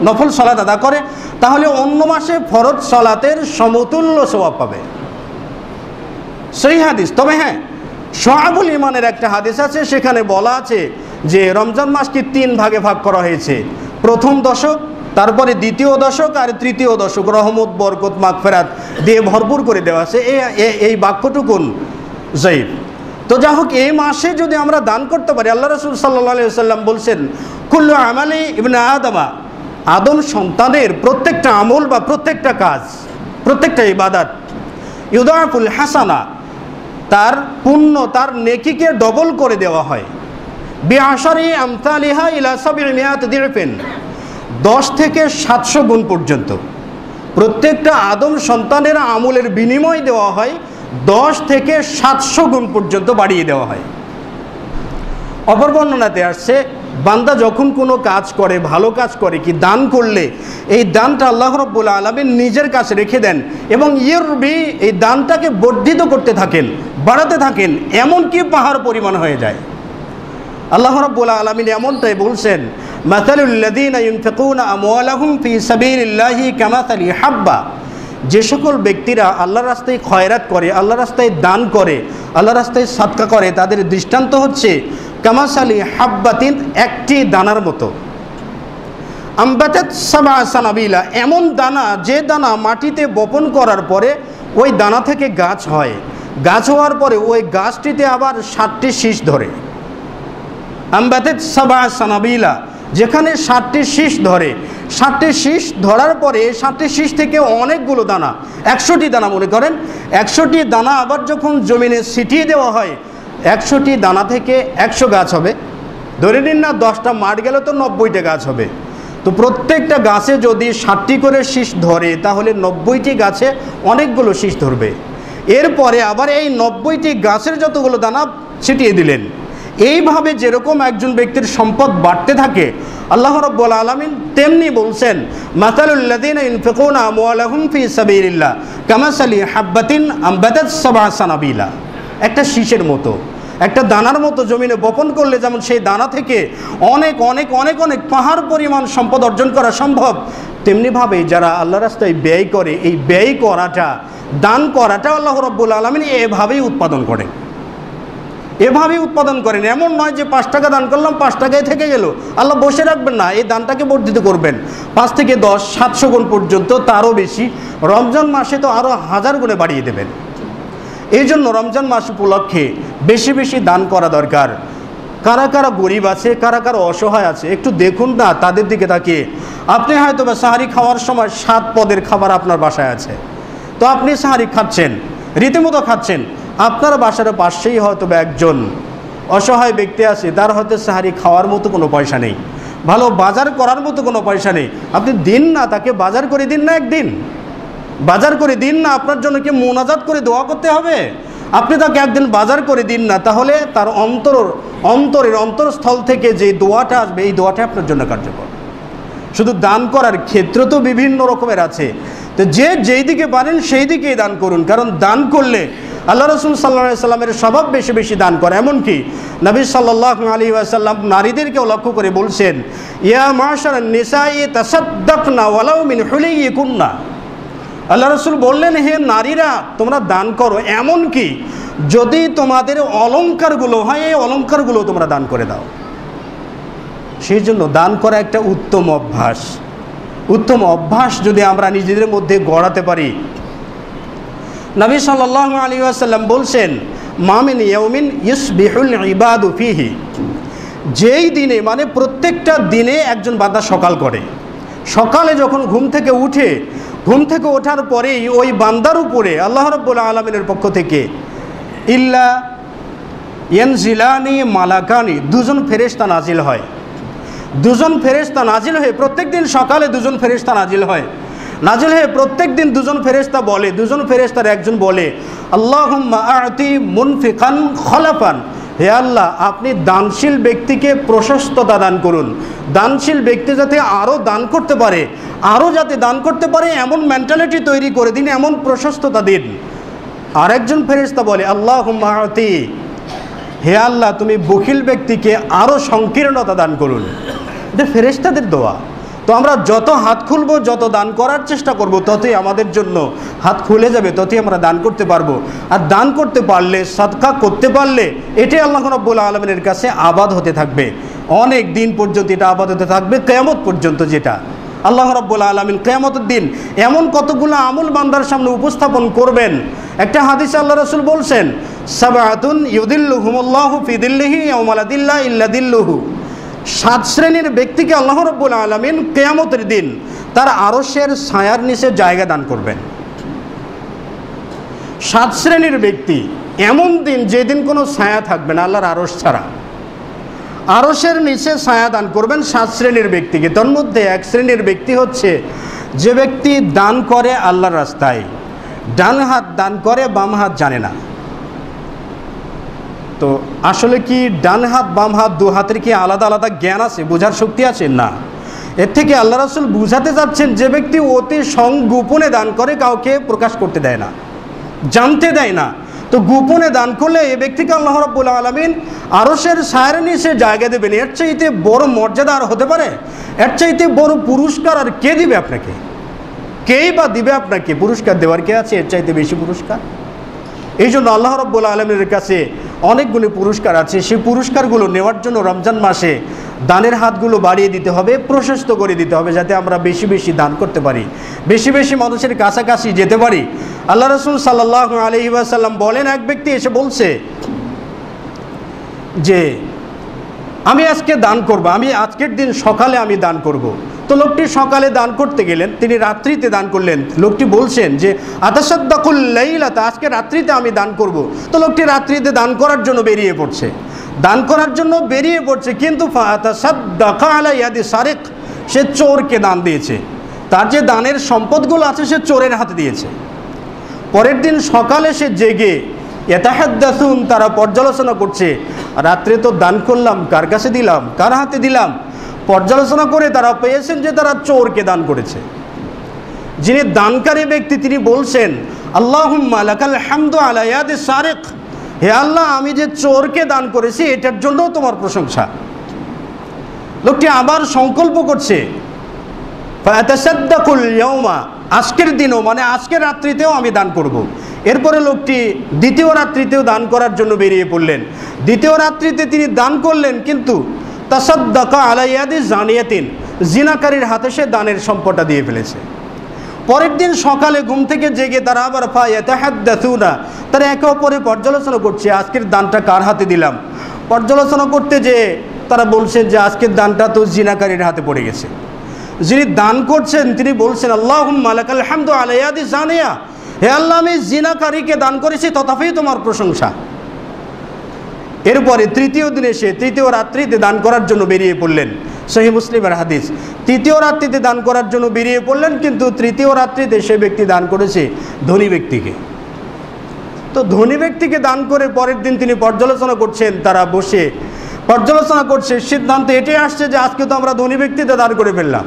S2: নফল সালাত আদা করে, তাহলে অন্য মাসে ফরজ সালাতের সমতুল্য সওয়াব পাবে। সেই হাদিস। তবে হ্যাঁ, শুআবুল ঈমানের একটা হাদিস আছে, সেখানে বলা আছে যে রমজান মাসকে 3 ভাগে ভাগ করা হয়েছে। প্রথম দশক, তারপরে দ্বিতীয় দশক, আর তৃতীয় দশক রহমত, বরকত, মাগফিরাত দিয়ে ভরপুর করে দেওয়া আছে। এই বাক্যটুকুন যায়িফ। তো যা হোক, এই মাসে যদি আমরা দান করতে পারি, আল্লাহ রাসূল সাল্লাল্লাহু আলাইহি ওয়াসাল্লাম বলছেন, কুল্লু আমালি ইবনে আদমা, আদম সন্তানের প্রত্যেকটা আমল বা প্রত্যেকটা কাজ, প্রত্যেকটা ইবাদত, ইউদাফুল হাসানা, তার পুণ্য, তার নেকিকে ডবল করে দেওয়া হয়, বিআশারি আমসালিহা ইলা 700 দিরফিন, 10 থেকে 700 গুণ পর্যন্ত প্রত্যেকটা আদম সন্তানের আমলের বিনিময় দেওয়া হয়, 10 থেকে 700 গুণ পর্যন্ত বাড়িয়ে দেওয়া হয়। অপর বর্ণনাতে আসছে, বান্দা যখন কোনো কাজ করে, ভালো কাজ করে, কি দান করলে, এই দানটা আল্লাহ রাব্বুল আলামিন নিজের কাছে রেখে দেন এবং ইয়ারবি, এই দানটাকে বর্ধিত করতে থাকেন, বাড়াতে থাকেন, এমনকি পাহাড় পরিমাণ হয়ে যায়। আল্লাহ রাব্বুল আলামিন এমনটাই বলছেন, মাসালুল লাযীনা ইউনফিকুনা আমওয়ালাহুম ফি সাবিলিল্লাহি কামাসালি হাব্বা, যে সকল ব্যক্তিরা আল্লাহর রাস্তায় খয়রাত করে, আল্লাহর রাস্তায় দান করে, আল্লাহর রাস্তায় সাদকা করে, তাদের দৃষ্টান্ত হচ্ছে কামাসালি হাব্বাতিন, একটি দানার মতো, আমবাতাত 7 সানাবিলা, এমন দানা যে দানা মাটিতে বপন করার পরে ওই দানা থেকে গাছ হয়, গাছ হওয়ার পরে ওই গাছটিতে আবার 7টি শীষ ধরে। আমবাতাত 7 সানাবিলা, যেখানে 7টি শীষ ধরে, 7টি শীষ ধরার পরে 7টি শীষ থেকে অনেকগুলো দানা, 100টি দানা মনে করেন, 100টি দানা আবার যখন জমিনে ছিটিয়ে দেওয়া হয়, 100টি দানা থেকে 100 গাছ হবে। ধরে নিন না 10টা মাঠ গেলে তো 90টা গাছ হবে। তো প্রত্যেকটা গাছে যদি 7টি করে শীষ ধরে, তাহলে 90টি গাছে অনেকগুলো শীষ ধরবে। এরপরে আবার এই 90টি গাছের যতগুলো দানা ছিটিয়ে দিলেন। এইভাবে যেরকম একজন ব্যক্তির সম্পদ বাড়তে থাকে, আল্লাহ রাব্বুল আলামিন তেমনি বলছেন, মাসালুল লাযীনা ইউনফিকুনা আমওয়ালাহুম ফি সাবিলিল্লাহ কামাসালি হাব্বাতিন আমবাতাত 7 সানাবিলা, একটা শীষের মতো, একটা দানার মতো জমিনে বপন করলে যেমন সেই দানা থেকে অনেক অনেক অনেক অনেক পাহাড় পরিমাণ সম্পদ অর্জন করা সম্ভব, তেমনিভাবে যারা আল্লাহ রাস্তায় ব্যয় করে, এই ব্যয় করাটা, দান করাটা আল্লাহ রাব্বুল আলামিন এভাবেই উৎপাদন করেন, এভাবেই উৎপাদন করেন। এমন নয় যে 5 টাকা দান করলাম, 5 টাকায় থেকে গেল, আল্লাহ বসে রাখবেন না, এই দানটাকে বর্ধিত করবেন 5 থেকে 10, 700 গুণ পর্যন্ত, তারও বেশি। রমজান মাসে তো আরও 1000 গুণে বাড়িয়ে দেবেন। এই জন্য রমজান মাস উপলক্ষে বেশি বেশি দান করা দরকার। কারা কারা গরিব আছে, কারা কারা অসহায় আছে, একটু দেখুন না তাদের দিকে তাকিয়ে। আপনি হয়তো বা সাহারি খাওয়ার সময় 7 পদের খাবার আপনার বাসায় আছে, তো আপনি সাহারি খাচ্ছেন, রীতিমতো খাচ্ছেন, আপনার বাসার পাশেই হয়তো বা একজন অসহায় ব্যক্তি আছে, তার হয়তো সাহারি খাওয়ার মতো কোনো পয়সা নেই, ভালো বাজার করার মতো কোনো পয়সা নেই, আপনি দিন না, তাকে বাজার করে দিন না, একদিন বাজার করে দিন না। আপনার জন্য কি মোনাজাত করে দোয়া করতে হবে? আপনি তাকে একদিন বাজার করে দিন না, তাহলে তার অন্তরের অন্তরস্থল থেকে যে দোয়াটা আসবে, এই দোয়াটা আপনার জন্য কার্যকর। শুধু দান করার ক্ষেত্র তো বিভিন্ন রকমের আছে, তো যে যেই দিকে পারেন সেই দিকেই দান করুন। কারণ দান করলে আল্লাহ রাসূল সাল্লাল্লাহু আলাইহি ওয়াসাল্লামের স্বভাব বেশি বেশি দান করা। এমনকি নবী সাল্লাল্লাহু আলাইহি ওয়াসাল্লাম নারীদেরকেও লক্ষ্য করে বলছেন, ইয়া মাশারান নিসাই তাসাদ্দাকনা ওয়ালাউ মিন হুলিয়িকুন্না। আল্লাহ রাসূল বললেন, হে নারীরা তোমরা দান করো, এমনকি যদি তোমাদের অলংকারগুলো হয় এই অলংকারগুলো তোমরা দান করে দাও। সেই জন্য দান করা একটা উত্তম অভ্যাস। উত্তম অভ্যাস যদি আমরা নিজেদের মধ্যে গড়াতে পারি, নবী সাল্লাল্লাহু আলাইহি ওয়াসাল্লাম বলছেন, মা মিন ইয়াউমিন ইসবিহুল ইবাদু ফিহি, যেই দিনে মানে প্রত্যেকটা দিনে একজন বান্দা সকাল করে, সকালে যখন ঘুম থেকে উঠে, ঘুম থেকে ওঠার পরেই ওই বান্দার উপরে আল্লাহ রাব্বুল আলামিনের পক্ষ থেকে ইল্লা ইয়ানজিলানি মালাকানি, দুজন ফেরেশতা নাজিল হয়। দুজন ফেরেশতা নাজিল হয়ে প্রত্যেক দিন সকালে দুজন ফেরেশতা নাজিল হয়। নাজিল হয়ে প্রত্যেক দিন দুজন ফেরেশতা বলে, দুজন ফেরেশতার একজন বলে, আল্লাহুম্মা আ'তি মুনফিকান খলাফান, হে আল্লাহ আপনি দানশীল ব্যক্তিকে প্রশস্ততা দান করুন। দানশীল ব্যক্তি যাতে আরও দান করতে পারে, আরও যাতে দান করতে পারে এমন মেন্টালিটি তৈরি করে দিন, এমন প্রশস্ততা দিন। আরেকজন ফেরেশতা বলে, আল্লাহুম্মা আ'তি, হে আল্লাহ তুমি বখিল ব্যক্তিকে আরও সংকীর্ণতা দান করুন। এটা ফেরেশতাদের দোয়া। তো আমরা যত হাত খুলবো, যত দান করার চেষ্টা করব, ততই আমাদের জন্য হাত খুলে যাবে, ততই আমরা দান করতে পারবো। আর দান করতে পারলে, সাদকা করতে পারলে, এটাই আল্লাহ রাব্বুল আলামিনের কাছে আবাদ হতে থাকবে অনেক দিন পর্যন্ত। এটা আবাদ হতে থাকবে কিয়ামত পর্যন্ত। যেটা আল্লাহ রাব্বুল আলামিন কিয়ামতের দিন এমন কতগুলো আমল বান্দার সামনে উপস্থাপন করবেন। একটা হাদিসে আল্লাহ রাসূল বলছেন, সাবআতুন ইউদিল্লুহুমুল্লাহু ফি দিল্লিহি ইয়াওমা লা দিল্লা ইল্লা দিল্লুহু, 7 শ্রেণীর ব্যক্তিকে আল্লাহ রাব্বুল আলামিন কিয়ামতের দিন তার আরশের ছায়ার নিচে জায়গা দান করবেন। 7 শ্রেণীর ব্যক্তি, এমন দিন যেদিন কোনো ছায়া থাকবে না আল্লাহর আরশ ছাড়া, আরশের নিচে ছায়া দান করবেন 7 শ্রেণীর ব্যক্তিকে। তার মধ্যে 1 শ্রেণীর ব্যক্তি হচ্ছে যে ব্যক্তি দান করে আল্লাহর রাস্তায়, ডান হাত দান করে, বাম হাত জানে না। তো আসলে কি ডান হাত বাম হাত দু হাতের কি আলাদা আলাদা জ্ঞান আছে, বোঝার শক্তি আছে? না। এর থেকে আল্লাহ রাসূল বুঝাতে যাচ্ছেন যে ব্যক্তি অতি সংগোপনে দান করে, কাউকে প্রকাশ করতে দেয় না, জানতে দেয় না, তো গোপনে দান করলে এই ব্যক্তিকে আল্লাহ রাব্বুল আলামিন আরশের ছায়ার নিচে জায়গা দেবেন। এর চাইতে বড় মর্যাদা আর হতে পারে? এর চাইতে বড় পুরস্কার আর কে দিবে আপনাকে? কেই বা দিবে আপনাকে? পুরস্কার দেওয়ার কে আছে এর চাইতে বেশি পুরস্কার? এই জন্য আল্লাহ রাব্বুল আলামিনের কাছে অনেকগুলো পুরস্কার আছে। সেই পুরস্কারগুলো নেওয়ার জন্য রমজান মাসে দানের হাতগুলো বাড়িয়ে দিতে হবে, প্রশস্ত করে দিতে হবে, যাতে আমরা বেশি বেশি দান করতে পারি, বেশি বেশি মানুষের কাছাকাছি যেতে পারি। আল্লাহ রাসূল সাল্লাল্লাহু আলাইহি ওয়াসাল্লাম বলেন, এক ব্যক্তি এসে বলছে যে আমি আজকে দান করব, আমি আজকের দিন সকালে আমি দান করব। তো লোকটি সকালে দান করতে গেলেন, তিনি রাত্রিতে দান করলেন। লোকটি বলছেন যে আতাসাদ্দাকুল লাইলাতা, আজকে রাত্রিতে আমি দান করব। তো লোকটি রাত্রিতে দান করার জন্য বেরিয়ে পড়ছে, দান করার জন্য বেরিয়ে পড়ছে, কিন্তু ফাতাসাদ্দাকা আলা ইয়াদি সারিক, সে চোরকে দান দিয়েছে। তার যে দানের সম্পদগুলো আছে সে চোরের হাতে দিয়েছে। পরের দিন সকালে সে জেগে ইয়াতাহাদ্দাসুন, তারা পর্যালোচনা করছে, রাত্রে তো দান করলাম, কার কাছে দিলাম, কার হাতে দিলাম। পর্যালোচনা করে তারা পেয়েছেন যে তারা চোরকে দান করেছে। যিনি দানকারী ব্যক্তি তিনি বলছেন, আল্লাহুম্মা লাকাল হামদু আলা ইয়াদি সারিক, হে আল্লাহ আমি যে চোরকে দান করেছি এটার জন্য তোমার প্রশংসা। লোকটি আবার সংকল্প করছে, ফাতাসাদ্দাকুল ইয়াউমা, আজকের দিনও মানে আজকের রাত্রিতেও আমি দান করব। এরপরে লোকটি দ্বিতীয় রাত্রিতেও দান করার জন্য বেরিয়ে পড়লেন। দ্বিতীয় রাত্রিতে তিনি দান করলেন, কিন্তু তাসাদ্দাকা আলা ইয়াদি জানিয়াতিন, জিনাকারীর হাতে সে দানের সম্পদটা দিয়ে ফেলেছে। পরের দিন সকালে ঘুম থেকে জেগে তারা আবার ফায়াতাহাদ্দাসুনা, তারা একে অপরে পর্যালোচনা করছে, আজকের দানটা কার হাতে দিলাম। পর্যালোচনা করতে যে তারা বলছেন যে আজকের দানটা তো জিনাকারীর হাতে পড়ে গেছে। যিনি দান করছেন তিনি বলছেন, আল্লাহুম্মা লাকাল হামদু আলা ইয়াদি জানিয়া, হে আল্লাহ আমি জিনাকারীকে দান করেছি, তথাপি তোমার প্রশংসা। এরপরে তৃতীয় দিনে সে তৃতীয় রাত্রিতে দান করার জন্য বেরিয়ে পড়লেন। সহিহ মুসলিমের হাদিস। তৃতীয় রাত্রিতে দান করার জন্য বেরিয়ে পড়লেন, কিন্তু তৃতীয় রাত্রিতে সে ব্যক্তি দান করেছে ধনী ব্যক্তিকে। তো ধনী ব্যক্তিকে দান করে পরের দিন তিনি পর্যালোচনা করছেন, তারা বসে পর্যালোচনা করছে, সিদ্ধান্ত এটাই আসছে যে আজকে তো আমরা ধনী ব্যক্তিতে দান করে ফেললাম।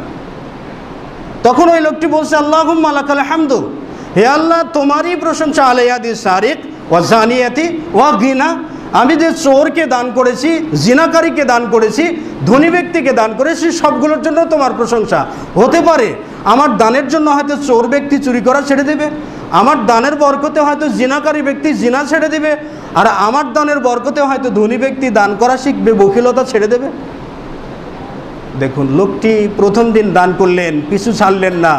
S2: তখন ওই লোকটি বলছে, আল্লাহুম্মা লাকাল হামদু, হে আল্লাহ তোমারই প্রশংসা, আলাইয়াদি সারিক ওয়া জানিয়াতি ওয়া গিনা, আমি যে চোরকে দান করেছি, জিনাকারীকে দান করেছি, ধনী ব্যক্তিকে দান করেছি, সবগুলোর জন্য তোমার প্রশংসা। হতে পারে আমার দানের জন্য হয়তো চোর ব্যক্তি চুরি করা ছেড়ে দেবে, আমার দানের বরকতে হয়তো জিনাকারী ব্যক্তি জিনা ছেড়ে দেবে, আর আমার দানের বরকতে হয়তো ধনী ব্যক্তি দান করা শিখবে, বখিলতা ছেড়ে দেবে। দেখুন, লোকটি প্রথম দিন দান করলেন, পিছু ছাড়লেন না,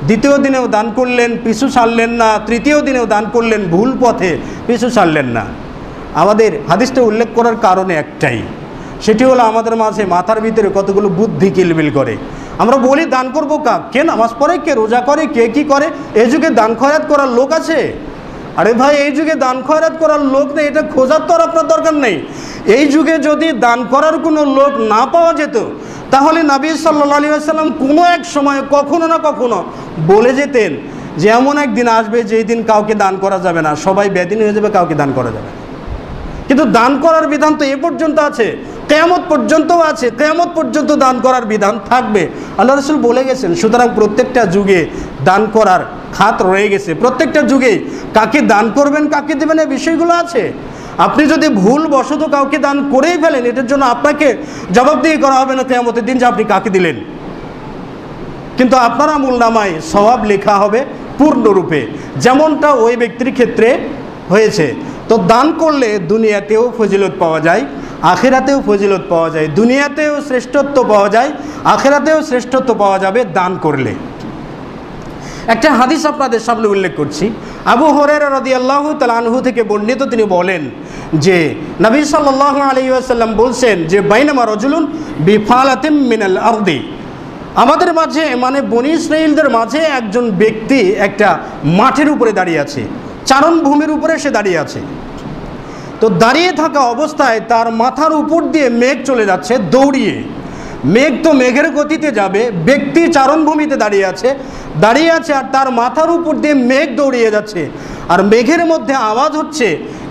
S2: দ্বিতীয় দিনেও দান করলেন, পিছু ছাড়লেন না, তৃতীয় দিনেও দান করলেন, ভুল পথে পিছু ছাড়লেন না। আমাদের হাদিসটা উল্লেখ করার কারণে একটাই, সেটি হলো আমাদের মাঝে মাথার ভিতরে কতগুলো বুদ্ধি কিলবিল করে। আমরা বলি দান করবো কাক, কে নামাজ পড়ে, কে রোজা করে, কে কি করে, এই যুগে দান খয়রাত করার লোক আছে? আরে ভাই, এই যুগে দান খয়রাত করার লোক নেই, এটা খোঁজার তো আর আপনার দরকার নেই। এই যুগে যদি দান করার কোনো লোক না পাওয়া যেত, তাহলে নবী সাল্লাল্লাহু আলাইহি ওয়াসাল্লাম কোনো এক সময় কখনো না কখনো বলে যেতেন যে এমন একদিন আসবে যেই দিন কাউকে দান করা যাবে না, সবাই বেদিন হয়ে যাবে, কাউকে দান করা যাবে না। কিন্তু দান করার বিধান তো এ পর্যন্ত আছে, কিয়ামত পর্যন্তও আছে, কিয়ামত পর্যন্ত দান করার বিধান থাকবে, আল্লাহ রাসূল বলে গেছেন। সুতরাং প্রত্যেকটা যুগে দান করার খাত রয়ে গেছে, প্রত্যেকটা যুগে কাকে দান করবেন, কাকে দেবেন, এই বিষয়গুলো আছে। আপনি যদি ভুল বশত কাউকে দান করেই ফেলেন, এটার জন্য আপনাকে জবাবদিহি করা হবে না কিয়ামতের দিন যে আপনি কাকে দিলেন, কিন্তু আপনার আমলনামায় সওয়াব লেখা হবে পূর্ণরূপে, যেমনটা ওই ব্যক্তির ক্ষেত্রে হয়েছে। তো দান করলে দুনিয়াতেও ফজিলত পাওয়া যায়, আখিরাতেও ফজিলত পাওয়া যায়, দুনিয়াতেও শ্রেষ্ঠত্ব পাওয়া যায়, আখিরাতেও শ্রেষ্ঠত্ব পাওয়া যাবে দান করলে। একটা হাদিস আপনাদের সামনে উল্লেখ করছি, আবু হুরায়রা রাদিয়াল্লাহু তাআলা আনহু থেকে বর্ণিত। তিনি বলেন যে নবী সাল্লাল্লাহু আলাইহি ওয়াসাল্লাম বলছেন যে বাইনামা রাজুলুন বিফালাতিম মিনাল আরদি, আমাদের মাঝে মানে বনী ইসরাঈলদের মাঝে একজন ব্যক্তি একটা মাঠের উপরে দাঁড়িয়ে আছে, চারণভূমির উপরে সে দাঁড়িয়ে আছে। তো দাঁড়িয়ে থাকা অবস্থায় তার মাথার উপর দিয়ে মেঘ চলে যাচ্ছে দৌড়িয়ে। মেঘ তো মেঘের গতিতে যাবে, ব্যক্তি চারণভূমিতে দাঁড়িয়ে আছে আর তার মাথার উপর দিয়ে মেঘ দৌড়িয়ে যাচ্ছে, আর মেঘের মধ্যে আওয়াজ হচ্ছে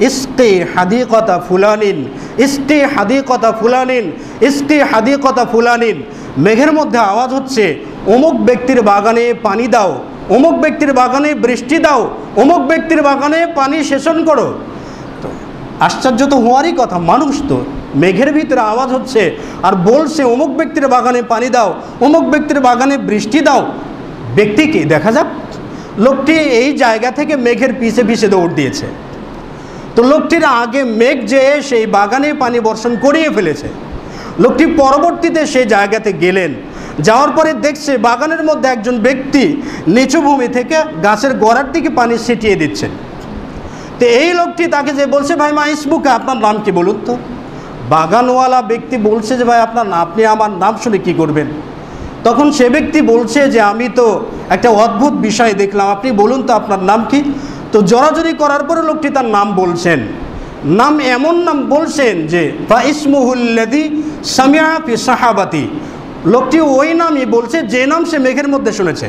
S2: ইসকি হাদিকতা ফুলানিন, ইসকি হাদিকতা ফুলানিন, ইসকি হাদিকতা ফুলানিন। মেঘের মধ্যে আওয়াজ হচ্ছে অমুক ব্যক্তির বাগানে পানি দাও, অমুক ব্যক্তির বাগানে বৃষ্টি দাও, অমুক ব্যক্তির বাগানে পানি সেচন করো। তো আশ্চর্য তো হওয়ারই কথা, মানুষ তো, মেঘের ভিতরে আওয়াজ হচ্ছে আর বলছে অমুক ব্যক্তির বাগানে পানি দাও, অমুক ব্যক্তির বাগানে বৃষ্টি দাও। ব্যক্তিকে দেখা যাক, লোকটি এই জায়গা থেকে মেঘের পিছে পিছে দৌড় দিয়েছে। তো লোকটির আগে মেঘ যেয়ে সেই বাগানে পানি বর্ষণ করিয়ে ফেলেছে। লোকটি পরবর্তীতে সেই জায়গাতে গেলেন, যাওয়ার পরে দেখছে বাগানের মধ্যে একজন ব্যক্তি নিচু ভূমি থেকে গাছের গোড়ার দিকে পানি ছিটিয়ে দিচ্ছেন। তো এই লোকটি তাকে যে বলছে, ভাই মা ইসমুকা, আপনার নাম কি বলুন তো। বাগানওয়ালা ব্যক্তি বলছে যে ভাই আপনি আমার নাম শুনে কি করবেন। তখন সে ব্যক্তি বলছে যে আমি তো একটা অদ্ভুত বিষয় দেখলাম, আপনি বলুন তো আপনার নাম কি। তো জোরাজুরি করার পরে লোকটি তার নাম বলছেন, নাম এমন নাম বলছেন যে ফা ইসমুহুল্লাযী সামিআ ফি সাহাবাতি, লোকটি ওই নামই বলছে যে নাম সে মেঘের মধ্যে শুনেছে।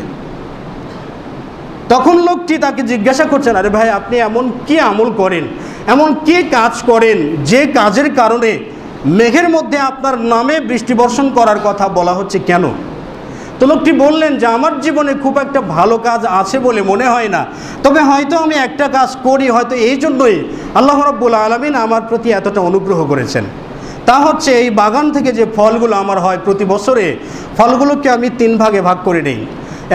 S2: তখন লোকটি তাকে জিজ্ঞাসা করছেন, আরে ভাই আপনি এমন কি আমল করেন, এমন কি কাজ করেন যে কাজের কারণে মেঘের মধ্যে আপনার নামে বৃষ্টি বর্ষণ করার কথা বলা হচ্ছে কেন? তো লোকটি বললেন যে আমার জীবনে খুব একটা ভালো কাজ আছে বলে মনে হয় না, তবে হয়তো আমি একটা কাজ করি, হয়তো এই জন্যই আল্লাহ রাব্বুল আলামিন আমার প্রতি এতটা অনুগ্রহ করেছেন। তা হচ্ছে এই বাগান থেকে যে ফলগুলো আমার হয় প্রতি বছরে, ফলগুলোকে আমি 3 ভাগে ভাগ করে নেই।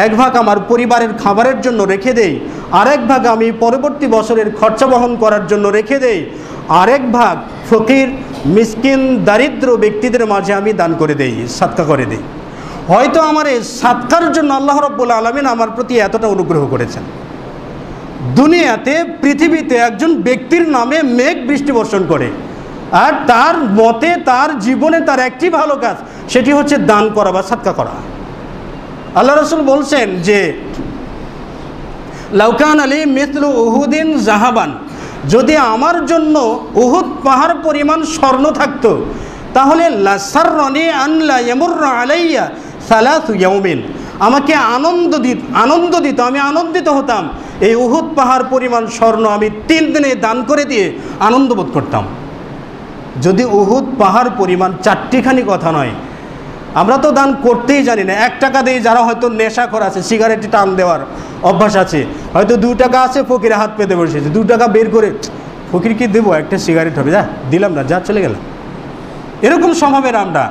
S2: 1 ভাগ আমার পরিবারের খাবারের জন্য রেখে দেই, আরেক ভাগ আমি পরবর্তী বছরের খরচা বহন করার জন্য রেখে দেই, আরেক ভাগ ফকির মিসকিন দারিদ্র ব্যক্তিদের মাঝে আমি দান করে দেই, সাদকা করে দেই। হয়তো আমার এই সাদকার জন্য আল্লাহ রাব্বুল আলামিন আমার প্রতি এতটা অনুগ্রহ করেছেন। দুনিয়াতে পৃথিবীতে একজন ব্যক্তির নামে মেঘ বৃষ্টি বর্ষণ করে, আর তার মতে তার জীবনে তার একটি ভালো কাজ, সেটি হচ্ছে দান করা বা সাদকা করা। আল্লাহ রাসূল বলছেন যে লাউকান আলী মিসলু উহুদিন জাহাবান, যদি আমার জন্য উহুদ পাহাড় পরিমাণ স্বর্ণ থাকতো, তাহলে লাসাররানি আন লা ইয়ামুররা আলাইয়া সালাসু ইয়াউমিন, আমাকে আনন্দ দিত, আমি আনন্দিত হতাম এই উহুদ পাহাড় পরিমাণ স্বর্ণ আমি 3 দিনে দান করে দিয়ে আনন্দ বোধ করতাম। যদি উহুদ পাহাড় পরিমাণ 4টিখানি কথা নয়, আমরা তো দান করতেই জানি না। 1 টাকা দিয়ে যারা হয়তো নেশাখোর আছে, সিগারেটে টান দেওয়ার অভ্যাস আছে, হয়তো 2 টাকা আছে, ফকিরে হাত পেতে বসেছে, 2 টাকা বের করে ফকির কি দেবো, একটা সিগারেট হবে, যা দিলাম না, যা চলে গেলাম, এরকম স্বভাবের আমরা।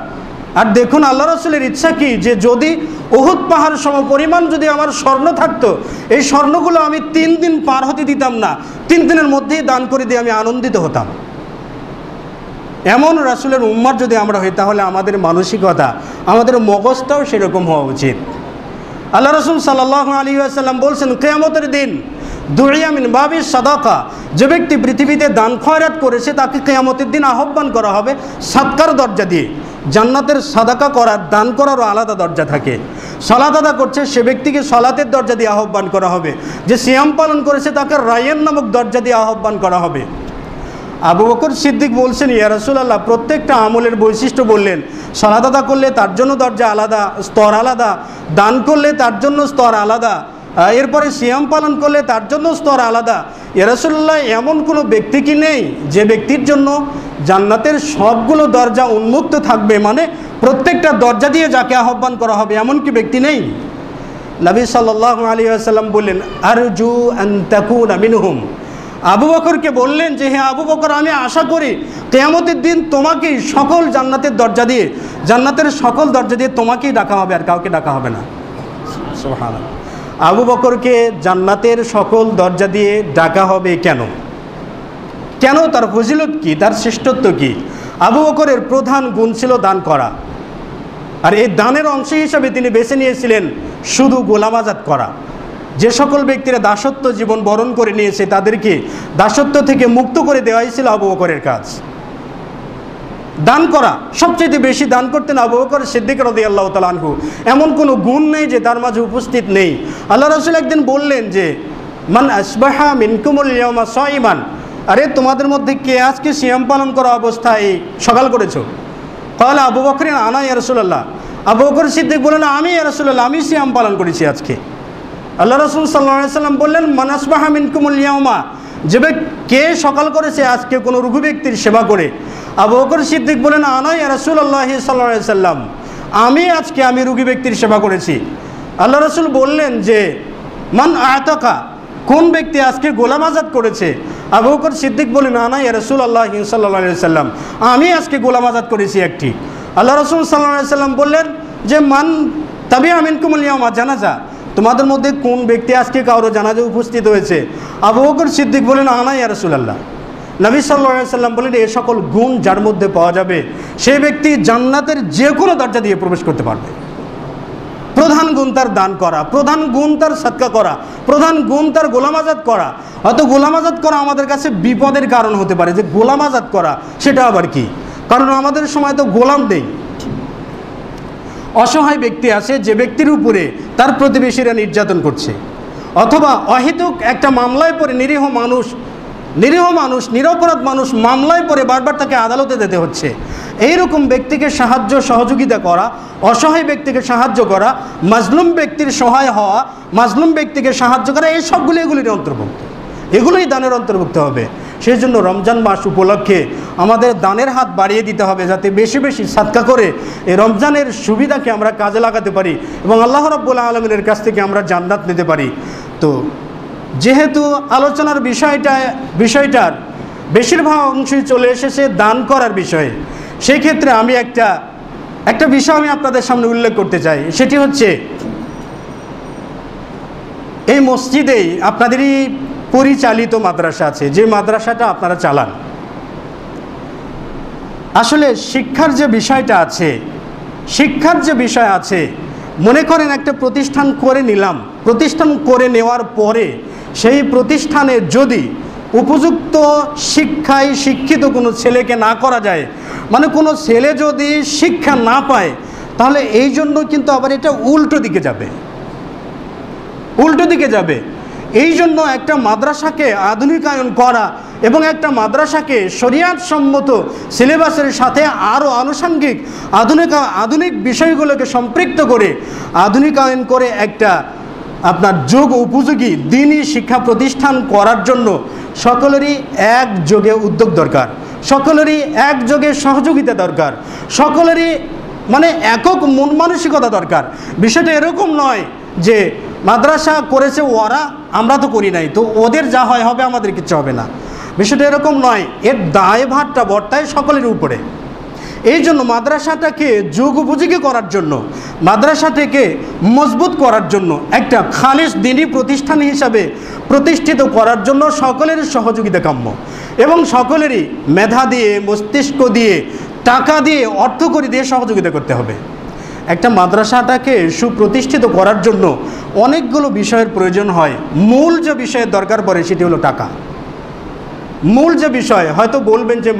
S2: আর দেখুন আল্লাহ রাসূলের ইচ্ছা কি, যে যদি উহুদ পাহাড় সম পরিমাণ যদি আমার স্বর্ণ থাকতো, এই স্বর্ণগুলো আমি 3 দিন পার হতে দিতাম না, 3 দিনের মধ্যেই দান করে দিয়ে আমি আনন্দিত হতাম। এমন রাসূলের উম্মত যদি আমরা হই, তাহলে আমাদের মানসিকতা, আমাদের মগজটাও সেরকম হওয়া উচিত। আল্লাহ রাসূল সাল্লাল্লাহু আলাইহি ওয়াসাল্লাম বলছেন, কিয়ামতের দিন দুইয়া মিন বাবি সাদাকা, যে ব্যক্তি পৃথিবীতে দান খয়রাত করেছে তাকে কিয়ামতের দিন আহ্বান করা হবে সাদকার দরজা দিয়ে। জান্নাতের সাদাকা করার, দান করারও আলাদা দরজা থাকে। সালাত আদা করছে সে ব্যক্তিকে সালাতের দরজা দিয়ে আহ্বান করা হবে, যে সিয়াম পালন করেছে তাকে রায়্যান নামক দরজা দিয়ে আহ্বান করা হবে। আবু বকর সিদ্দিক বলছেন, ইয়া রাসূলুল্লাহ, প্রত্যেকটা আমলের বৈশিষ্ট্য বললেন। সালাত আদা করলে তার জন্য দরজা আলাদা, স্তর আলাদা, দান করলে তার জন্য স্তর আলাদা, এরপরে সিয়াম পালন করলে তার জন্য স্তর আলাদা। ইয়া রাসূলুল্লাহ, এমন কোনো ব্যক্তি কি নেই যে ব্যক্তির জন্য জান্নাতের সবগুলো দরজা উন্মুক্ত থাকবে, মানে প্রত্যেকটা দরজা দিয়ে যাকে আহ্বান করা হবে, এমন কি ব্যক্তি নেই? নবী সাল্লাল্লাহু আলাইহি ওয়াসাল্লাম বললেন, আরজু আন তাকুনা মিনহুম। আবু বকরকে বললেন যে, হে আবু বকর, আমি আশা করি কিয়ামতের দিন তোমাকেই সকল জান্নাতের দরজা দিয়ে, জান্নাতের সকল দরজা দিয়ে তোমাকেই ডাকা হবে, আর কাউকে ডাকা হবে না। সুবহানাল্লাহ। আবু বকরকে জান্নাতের সকল দরজা দিয়ে ডাকা হবে কেন? কেন? তার ফজিলত কি, তার শ্রেষ্ঠত্ব কি? আবু বকরের প্রধান গুণ ছিল দান করা, আর এই দানের অংশ হিসাবে তিনি বেছে নিয়েছিলেন শুধু গোলাম আজাদ করা। যে সকল ব্যক্তিরা দাসত্ব জীবন বরণ করে নিয়েছে তাদেরকে দাসত্ব থেকে মুক্ত করে দেওয়াই ছিল আবু বকরের কাজ। দান করা, সবচেয়ে বেশি দান করতেন আবু বকর সিদ্দিক রাদিয়াল্লাহু তাআলা আনহু। এমন কোনো গুণ নেই যে তার মাঝে উপস্থিত নেই। আল্লাহ রাসূল একদিন বললেন যে, মান আসবাহা মিনকুমুল ইয়াওমা সাইমান, আরে তোমাদের মধ্যে কে আজকে সিয়াম পালন করা অবস্থায় সকাল করেছো? ক্বালা আবু বকর, আনা ইয়া রাসূলুল্লাহ। আবু বকর সিদ্দিক বললেন, আমি ইয়া রাসূলুল্লাহ, আমি সিয়াম পালন করেছি আজকে। আল্লাহ রাসূল সাল্লাল্লাহু আলাইহি ওয়াসাল্লাম বললেন, মান আসবাহা মিনকুমুল ইয়াওমা, যে কে সকাল করেছে আজকে কোনো রোগী ব্যক্তির সেবা করে? আবু বকর সিদ্দিক বলেন, আনা ইয়া রাসূলুল্লাহ সাল্লাল্লাহু আলাইহি ওয়াসাল্লাম, আমি রোগী ব্যক্তির সেবা করেছি। আল্লাহ রাসূল বললেন যে, মান আতাকা, কোন ব্যক্তি আজকে গোলাম আজাদ করেছে? আবু বকর সিদ্দিক বলেন, আনা ইয়া রাসূলুল্লাহ সাল্লাল্লাহু আলাইহি ওয়াসাল্লাম, আমি আজকে গোলাম আজাদ করেছি একটি। আল্লাহ রাসূল সাল্লাল্লাহু আলাইহি ওয়াসাল্লাম বললেন যে, মান তাবিআ মিনকুমুল ইয়াওমা জানাজা, তোমাদের মধ্যে কোন ব্যক্তি আজকে কারো জানাজা উপস্থিত হয়েছে? আবু বকর সিদ্দিক বলেন, আনা ইয়া রাসূলুল্লাহ। নবী সাল্লাল্লাহু আলাইহি ওয়াসাল্লাম বলেন, এই সকল গুণ যার মধ্যে পাওয়া যাবে সেই ব্যক্তি জান্নাতের যে কোনো দরজা দিয়ে প্রবেশ করতে পারবে। প্রধান গুণ তার দান করা, প্রধান গুণ তার সাদকা করা, প্রধান গুণ তার গোলাম আজাদ করা। হয়তো গোলাম আজাদ করা আমাদের কাছে বিপদের কারণ হতে পারে, যে গোলাম আজাদ করা সেটা আবার কি? কারণ আমাদের সময় তো গোলাম নেই। অসহায় ব্যক্তি আছে যে ব্যক্তির উপরে তার প্রতিবেশীরা নির্যাতন করছে, অথবা অহেতুক একটা মামলায় পড়ে নিরীহ মানুষ নিরপরাধ মানুষ মামলায় পড়ে বারবার তাকে আদালতে যেতে হচ্ছে। এইরকম ব্যক্তিকে সাহায্য সহযোগিতা করা, অসহায় ব্যক্তিকে সাহায্য করা, মাজলুম ব্যক্তির সহায় হওয়া, মাজলুম ব্যক্তিকে সাহায্য করা, এই সবগুলো এগুলির অন্তর্ভুক্ত, এগুলোই দানের অন্তর্ভুক্ত হবে। সেই জন্য রমজান মাস উপলক্ষে আমাদের দানের হাত বাড়িয়ে দিতে হবে, যাতে বেশি বেশি সাদকা করে এই রমজানের সুবিধাকে আমরা কাজে লাগাতে পারি এবং আল্লাহ রাব্বুল আলামিনের কাছ থেকে আমরা জান্নাত নিতে পারি। তো যেহেতু আলোচনার বিষয়টার বেশিরভাগ অংশই চলে এসেছে দান করার বিষয়ে, সেই ক্ষেত্রে আমি একটা বিষয় আমি আপনাদের সামনে উল্লেখ করতে চাই। সেটি হচ্ছে, এই মসজিদেই আপনাদেরই পরিচালিত মাদ্রাসা আছে, যে মাদ্রাসাটা আপনারা চালান। আসলে শিক্ষার যে বিষয় আছে, মনে করেন একটা প্রতিষ্ঠান করে নিলাম, প্রতিষ্ঠান করে নেওয়ার পরে সেই প্রতিষ্ঠানে যদি উপযুক্ত শিক্ষায় শিক্ষিত কোনো ছেলেকে না করা যায়, মানে কোনো ছেলে যদি শিক্ষা না পায়, তাহলে এই জন্য কিন্তু আবার এটা উল্টো দিকে যাবে। এই জন্য একটা মাদ্রাসাকে আধুনিকায়ন করা, এবং একটা মাদ্রাসাকে শরিয়াত সম্মত সিলেবাসের সাথে আরও আনুষঙ্গিক আধুনিক বিষয়গুলোকে সম্পৃক্ত করে আধুনিকায়ন করে একটা আপনার যোগ উপযোগী দ্বীনি শিক্ষা প্রতিষ্ঠান করার জন্য সকলেরই একযোগে উদ্যোগ দরকার, সকলেরই একযোগে সহযোগিতা দরকার, সকলেরই মানে একক মন মানসিকতা দরকার। বিষয়টা এরকম নয় যে মাদ্রাসা করেছে ওরা, আমরা তো করি নাই, তো ওদের যা হয় হবে, আমাদের কিছু হবে না। বিষয়টা এরকম নয়, এর দায়ভারটা বর্তায় সকলের উপরে। এই জন্য মাদ্রাসাটাকে যুগ উপযোগী করার জন্য, মাদ্রাসাটাকে মজবুত করার জন্য, একটা খালিস দ্বীনি প্রতিষ্ঠান হিসাবে প্রতিষ্ঠিত করার জন্য সকলের সহযোগিতা কাম্য এবং সকলেরই মেধা দিয়ে, মস্তিষ্ক দিয়ে, টাকা দিয়ে, অর্থকড়ি দিয়ে সহযোগিতা করতে হবে। একটা মাদ্রাসাটাকে সুপ্রতিষ্ঠিত করার জন্য অনেকগুলো বিষয়ের প্রয়োজন হয়। মূল যে বিষয়ের দরকার পড়ে সেটি হলো টাকা। মূল যে বিষয়, হয়তো বলবেন যে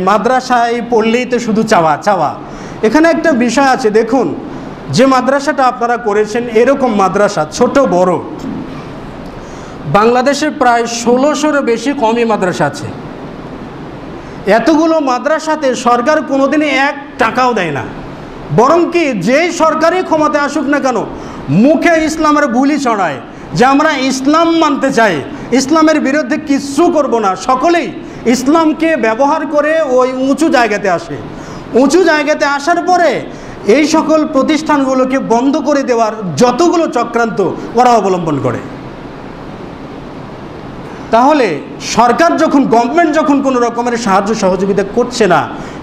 S2: মাদ্রাসায় পড়লেই তো শুধু চাওয়া। এখানে একটা বিষয় আছে, দেখুন যে মাদ্রাসাটা আপনারা করেছেন, এরকম মাদ্রাসা ছোট বড় বাংলাদেশে প্রায় 1600-এরও বেশি কওমি মাদ্রাসা আছে। এতগুলো মাদ্রাসাতে সরকার কোনোদিনই 1 টাকাও দেয় না, বরং কি যেই সরকারি ক্ষমতায় আসুক না কেন মুখে ইসলামের বুলি ছড়ায় যে আমরা ইসলাম মানতে চাই, ইসলামের বিরুদ্ধে কিচ্ছু করব না। সকলেই ইসলামকে ব্যবহার করে ওই উঁচু জায়গাতে আসে। উঁচু জায়গাতে আসার পরে এই সকল প্রতিষ্ঠানগুলোকে বন্ধ করে দেওয়ার যতগুলো চক্রান্ত ওরা অবলম্বন করে। তাহলে সরকার যখন, গভর্নমেন্ট যখন কোনো রকমের সাহায্য সহযোগিতা করছে না,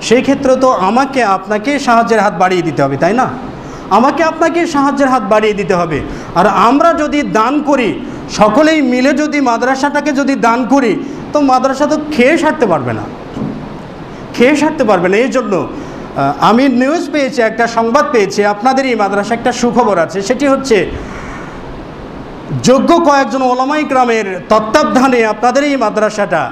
S2: সেই ক্ষেত্রে তো আমাকে আপনাকে সাহায্যের হাত বাড়িয়ে দিতে হবে, তাই না? আমাকে আপনাকে সাহায্যের হাত বাড়িয়ে দিতে হবে। আর আমরা যদি দান করি, সকলেই মিলে যদি মাদ্রাসাটাকে যদি দান করি, তো মাদ্রাসা তো খেয়ে সারতে পারবে না। এই জন্য আমি নিউজ পেয়েছি, একটা সংবাদ পেয়েছি, আপনাদের এই মাদ্রাসা একটা সুখবর আছে। সেটি হচ্ছে যোগ্য কয়েকজন ওলামায়ে কেরামের তত্ত্বাবধানে আপনাদের এই মাদ্রাসাটা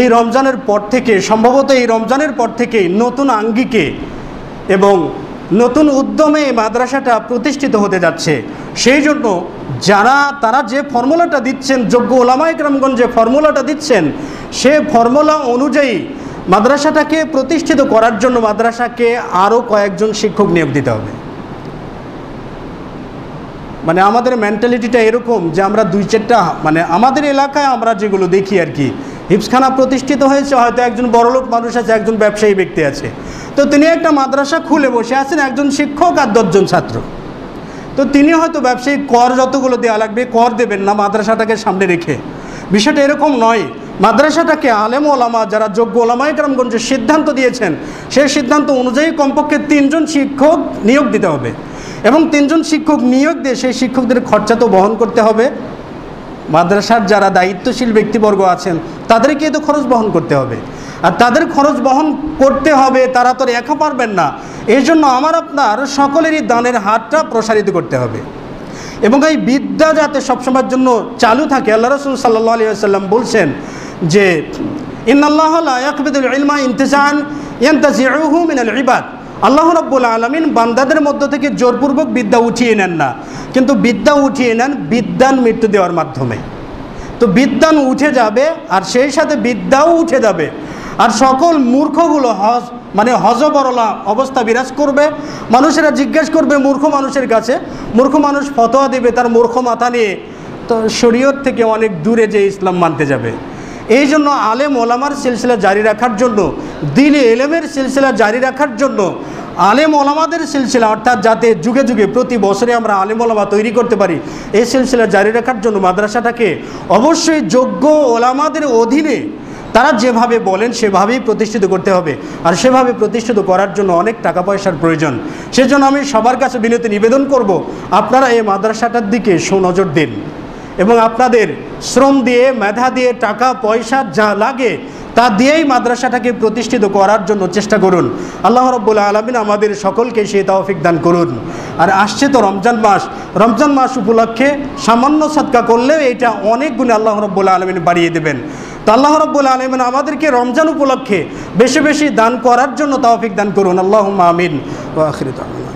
S2: এই রমজানের পর থেকে, সম্ভবত এই রমজানের পর থেকেই নতুন আঙ্গিকে এবং নতুন উদ্যমে এই মাদ্রাসাটা প্রতিষ্ঠিত হতে যাচ্ছে। সেই জন্য তারা যে ফর্মুলাটা দিচ্ছেন, যোগ্য ওলামায়ে কেরামগণ যে ফর্মুলাটা দিচ্ছেন, সে ফর্মুলা অনুযায়ী মাদ্রাসাটাকে প্রতিষ্ঠিত করার জন্য মাদ্রাসাকে আরও কয়েকজন শিক্ষক নিয়োগ দিতে হবে। মানে আমাদের মেন্টালিটিটা এরকম যে আমরা 2-4টা, মানে আমাদের এলাকায় আমরা যেগুলো দেখি আর কি, হিফজখানা প্রতিষ্ঠিত হয়েছে, হয়তো একজন বড়লোক মানুষ আছে, একজন ব্যবসায়ী ব্যক্তি আছে, তো তিনি একটা মাদ্রাসা খুলে বসে আছেন, একজন শিক্ষক আর 10 জন ছাত্র। তো তিনি হয়তো ব্যবসায়িক কর যতগুলো দেওয়া লাগবে কর দেবেন না মাদ্রাসাটাকে সামনে রেখে। বিষয়টা এরকম নয়। মাদ্রাসাটাকে আলেম ওলামা, যারা যোগ্য ওলামায়ে কেরামগণ যে সিদ্ধান্ত দিয়েছেন, সেই সিদ্ধান্ত অনুযায়ী কমপক্ষে 3 জন শিক্ষক নিয়োগ দিতে হবে এবং 3 জন শিক্ষক নিয়োগ দিয়ে সেই শিক্ষকদের খরচা তো বহন করতে হবে। মাদ্রাসার যারা দায়িত্বশীল ব্যক্তিবর্গ আছেন তাদেরকে তো খরচ বহন করতে হবে, আর তাদের খরচ বহন করতে হবে, তারা তো একা পারবেন না। এই জন্য আমার আপনার সকলেরই দানের হাতটা প্রসারিত করতে হবে এবং এই বিদ্যা যাতে সবসময়ের জন্য চালু থাকে। আল্লাহ রাসূল সাল্লাল্লাহু আলাইহি ওয়াসাল্লাম বলছেন যে ইন্নাল্লাহা লা ইয়াকবিদুল ইলমা ইনতিজাআন ইয়ানতাজিউহু মিনাল ইবাদ। আল্লাহ রাব্বুল আলামিন বান্দাদের মধ্য থেকে জোরপূর্বক বিদ্যা উঠিয়ে নেন না, কিন্তু বিদ্যা উঠিয়ে নেন বিদ্যান মৃত্যু দেওয়ার মাধ্যমে। তো বিদ্যান উঠে যাবে আর সেই সাথে বিদ্যাও উঠে যাবে, আর সকল মূর্খগুলো হজবরলা অবস্থা বিরাজ করবে। মানুষেরা জিজ্ঞেস করবে মূর্খ মানুষের কাছে, মূর্খ মানুষ ফতোয়া দেবে তার মূর্খ মাথা নিয়ে, তো শরীয়ত থেকে অনেক দূরে যে ইসলাম মানতে যাবে। এই জন্য আলেম ওলামার সিলসিলা জারি রাখার জন্য, দ্বীনে ইলমের সিলসিলা জারি রাখার জন্য আলেম ওলামাদের সিলসিলা, অর্থাৎ যাতে যুগে যুগে প্রতি বছরে আমরা আলেম ওলামা তৈরি করতে পারি, এই সিলসিলা জারি রাখার জন্য মাদ্রাসাটাকে অবশ্যই যোগ্য ওলামাদের অধীনে তারা যেভাবে বলেন সেভাবেই প্রতিষ্ঠিত করতে হবে। আর সেভাবে প্রতিষ্ঠিত করার জন্য অনেক টাকা পয়সার প্রয়োজন। সেজন্য আমি সবার কাছে বিনতি নিবেদন করব, আপনারা এই মাদ্রাসাটার দিকে সুনজর দিন এবং আপনাদের শ্রম দিয়ে, মেধা দিয়ে, টাকা পয়সা যা লাগে তা দিয়েই মাদ্রাসাটাকে প্রতিষ্ঠিত করার জন্য চেষ্টা করুন। আল্লাহ রাব্বুল আলামিন আমাদের সকলকে সেই তৌফিক দান করুন। আর আসছে তো রমজান মাস উপলক্ষে সামান্য সাদকা করলেও এটা অনেক গুণে আল্লাহ রাব্বুল আলামিন বাড়িয়ে দেবেন। তো আল্লাহ রাব্বুল আলামিন আমাদেরকে রমজান উপলক্ষে বেশি বেশি দান করার জন্য তৌফিক দান করুন। আল্লাহুম্মা আমিন। ওয়া আখিরু দাওয়ানা।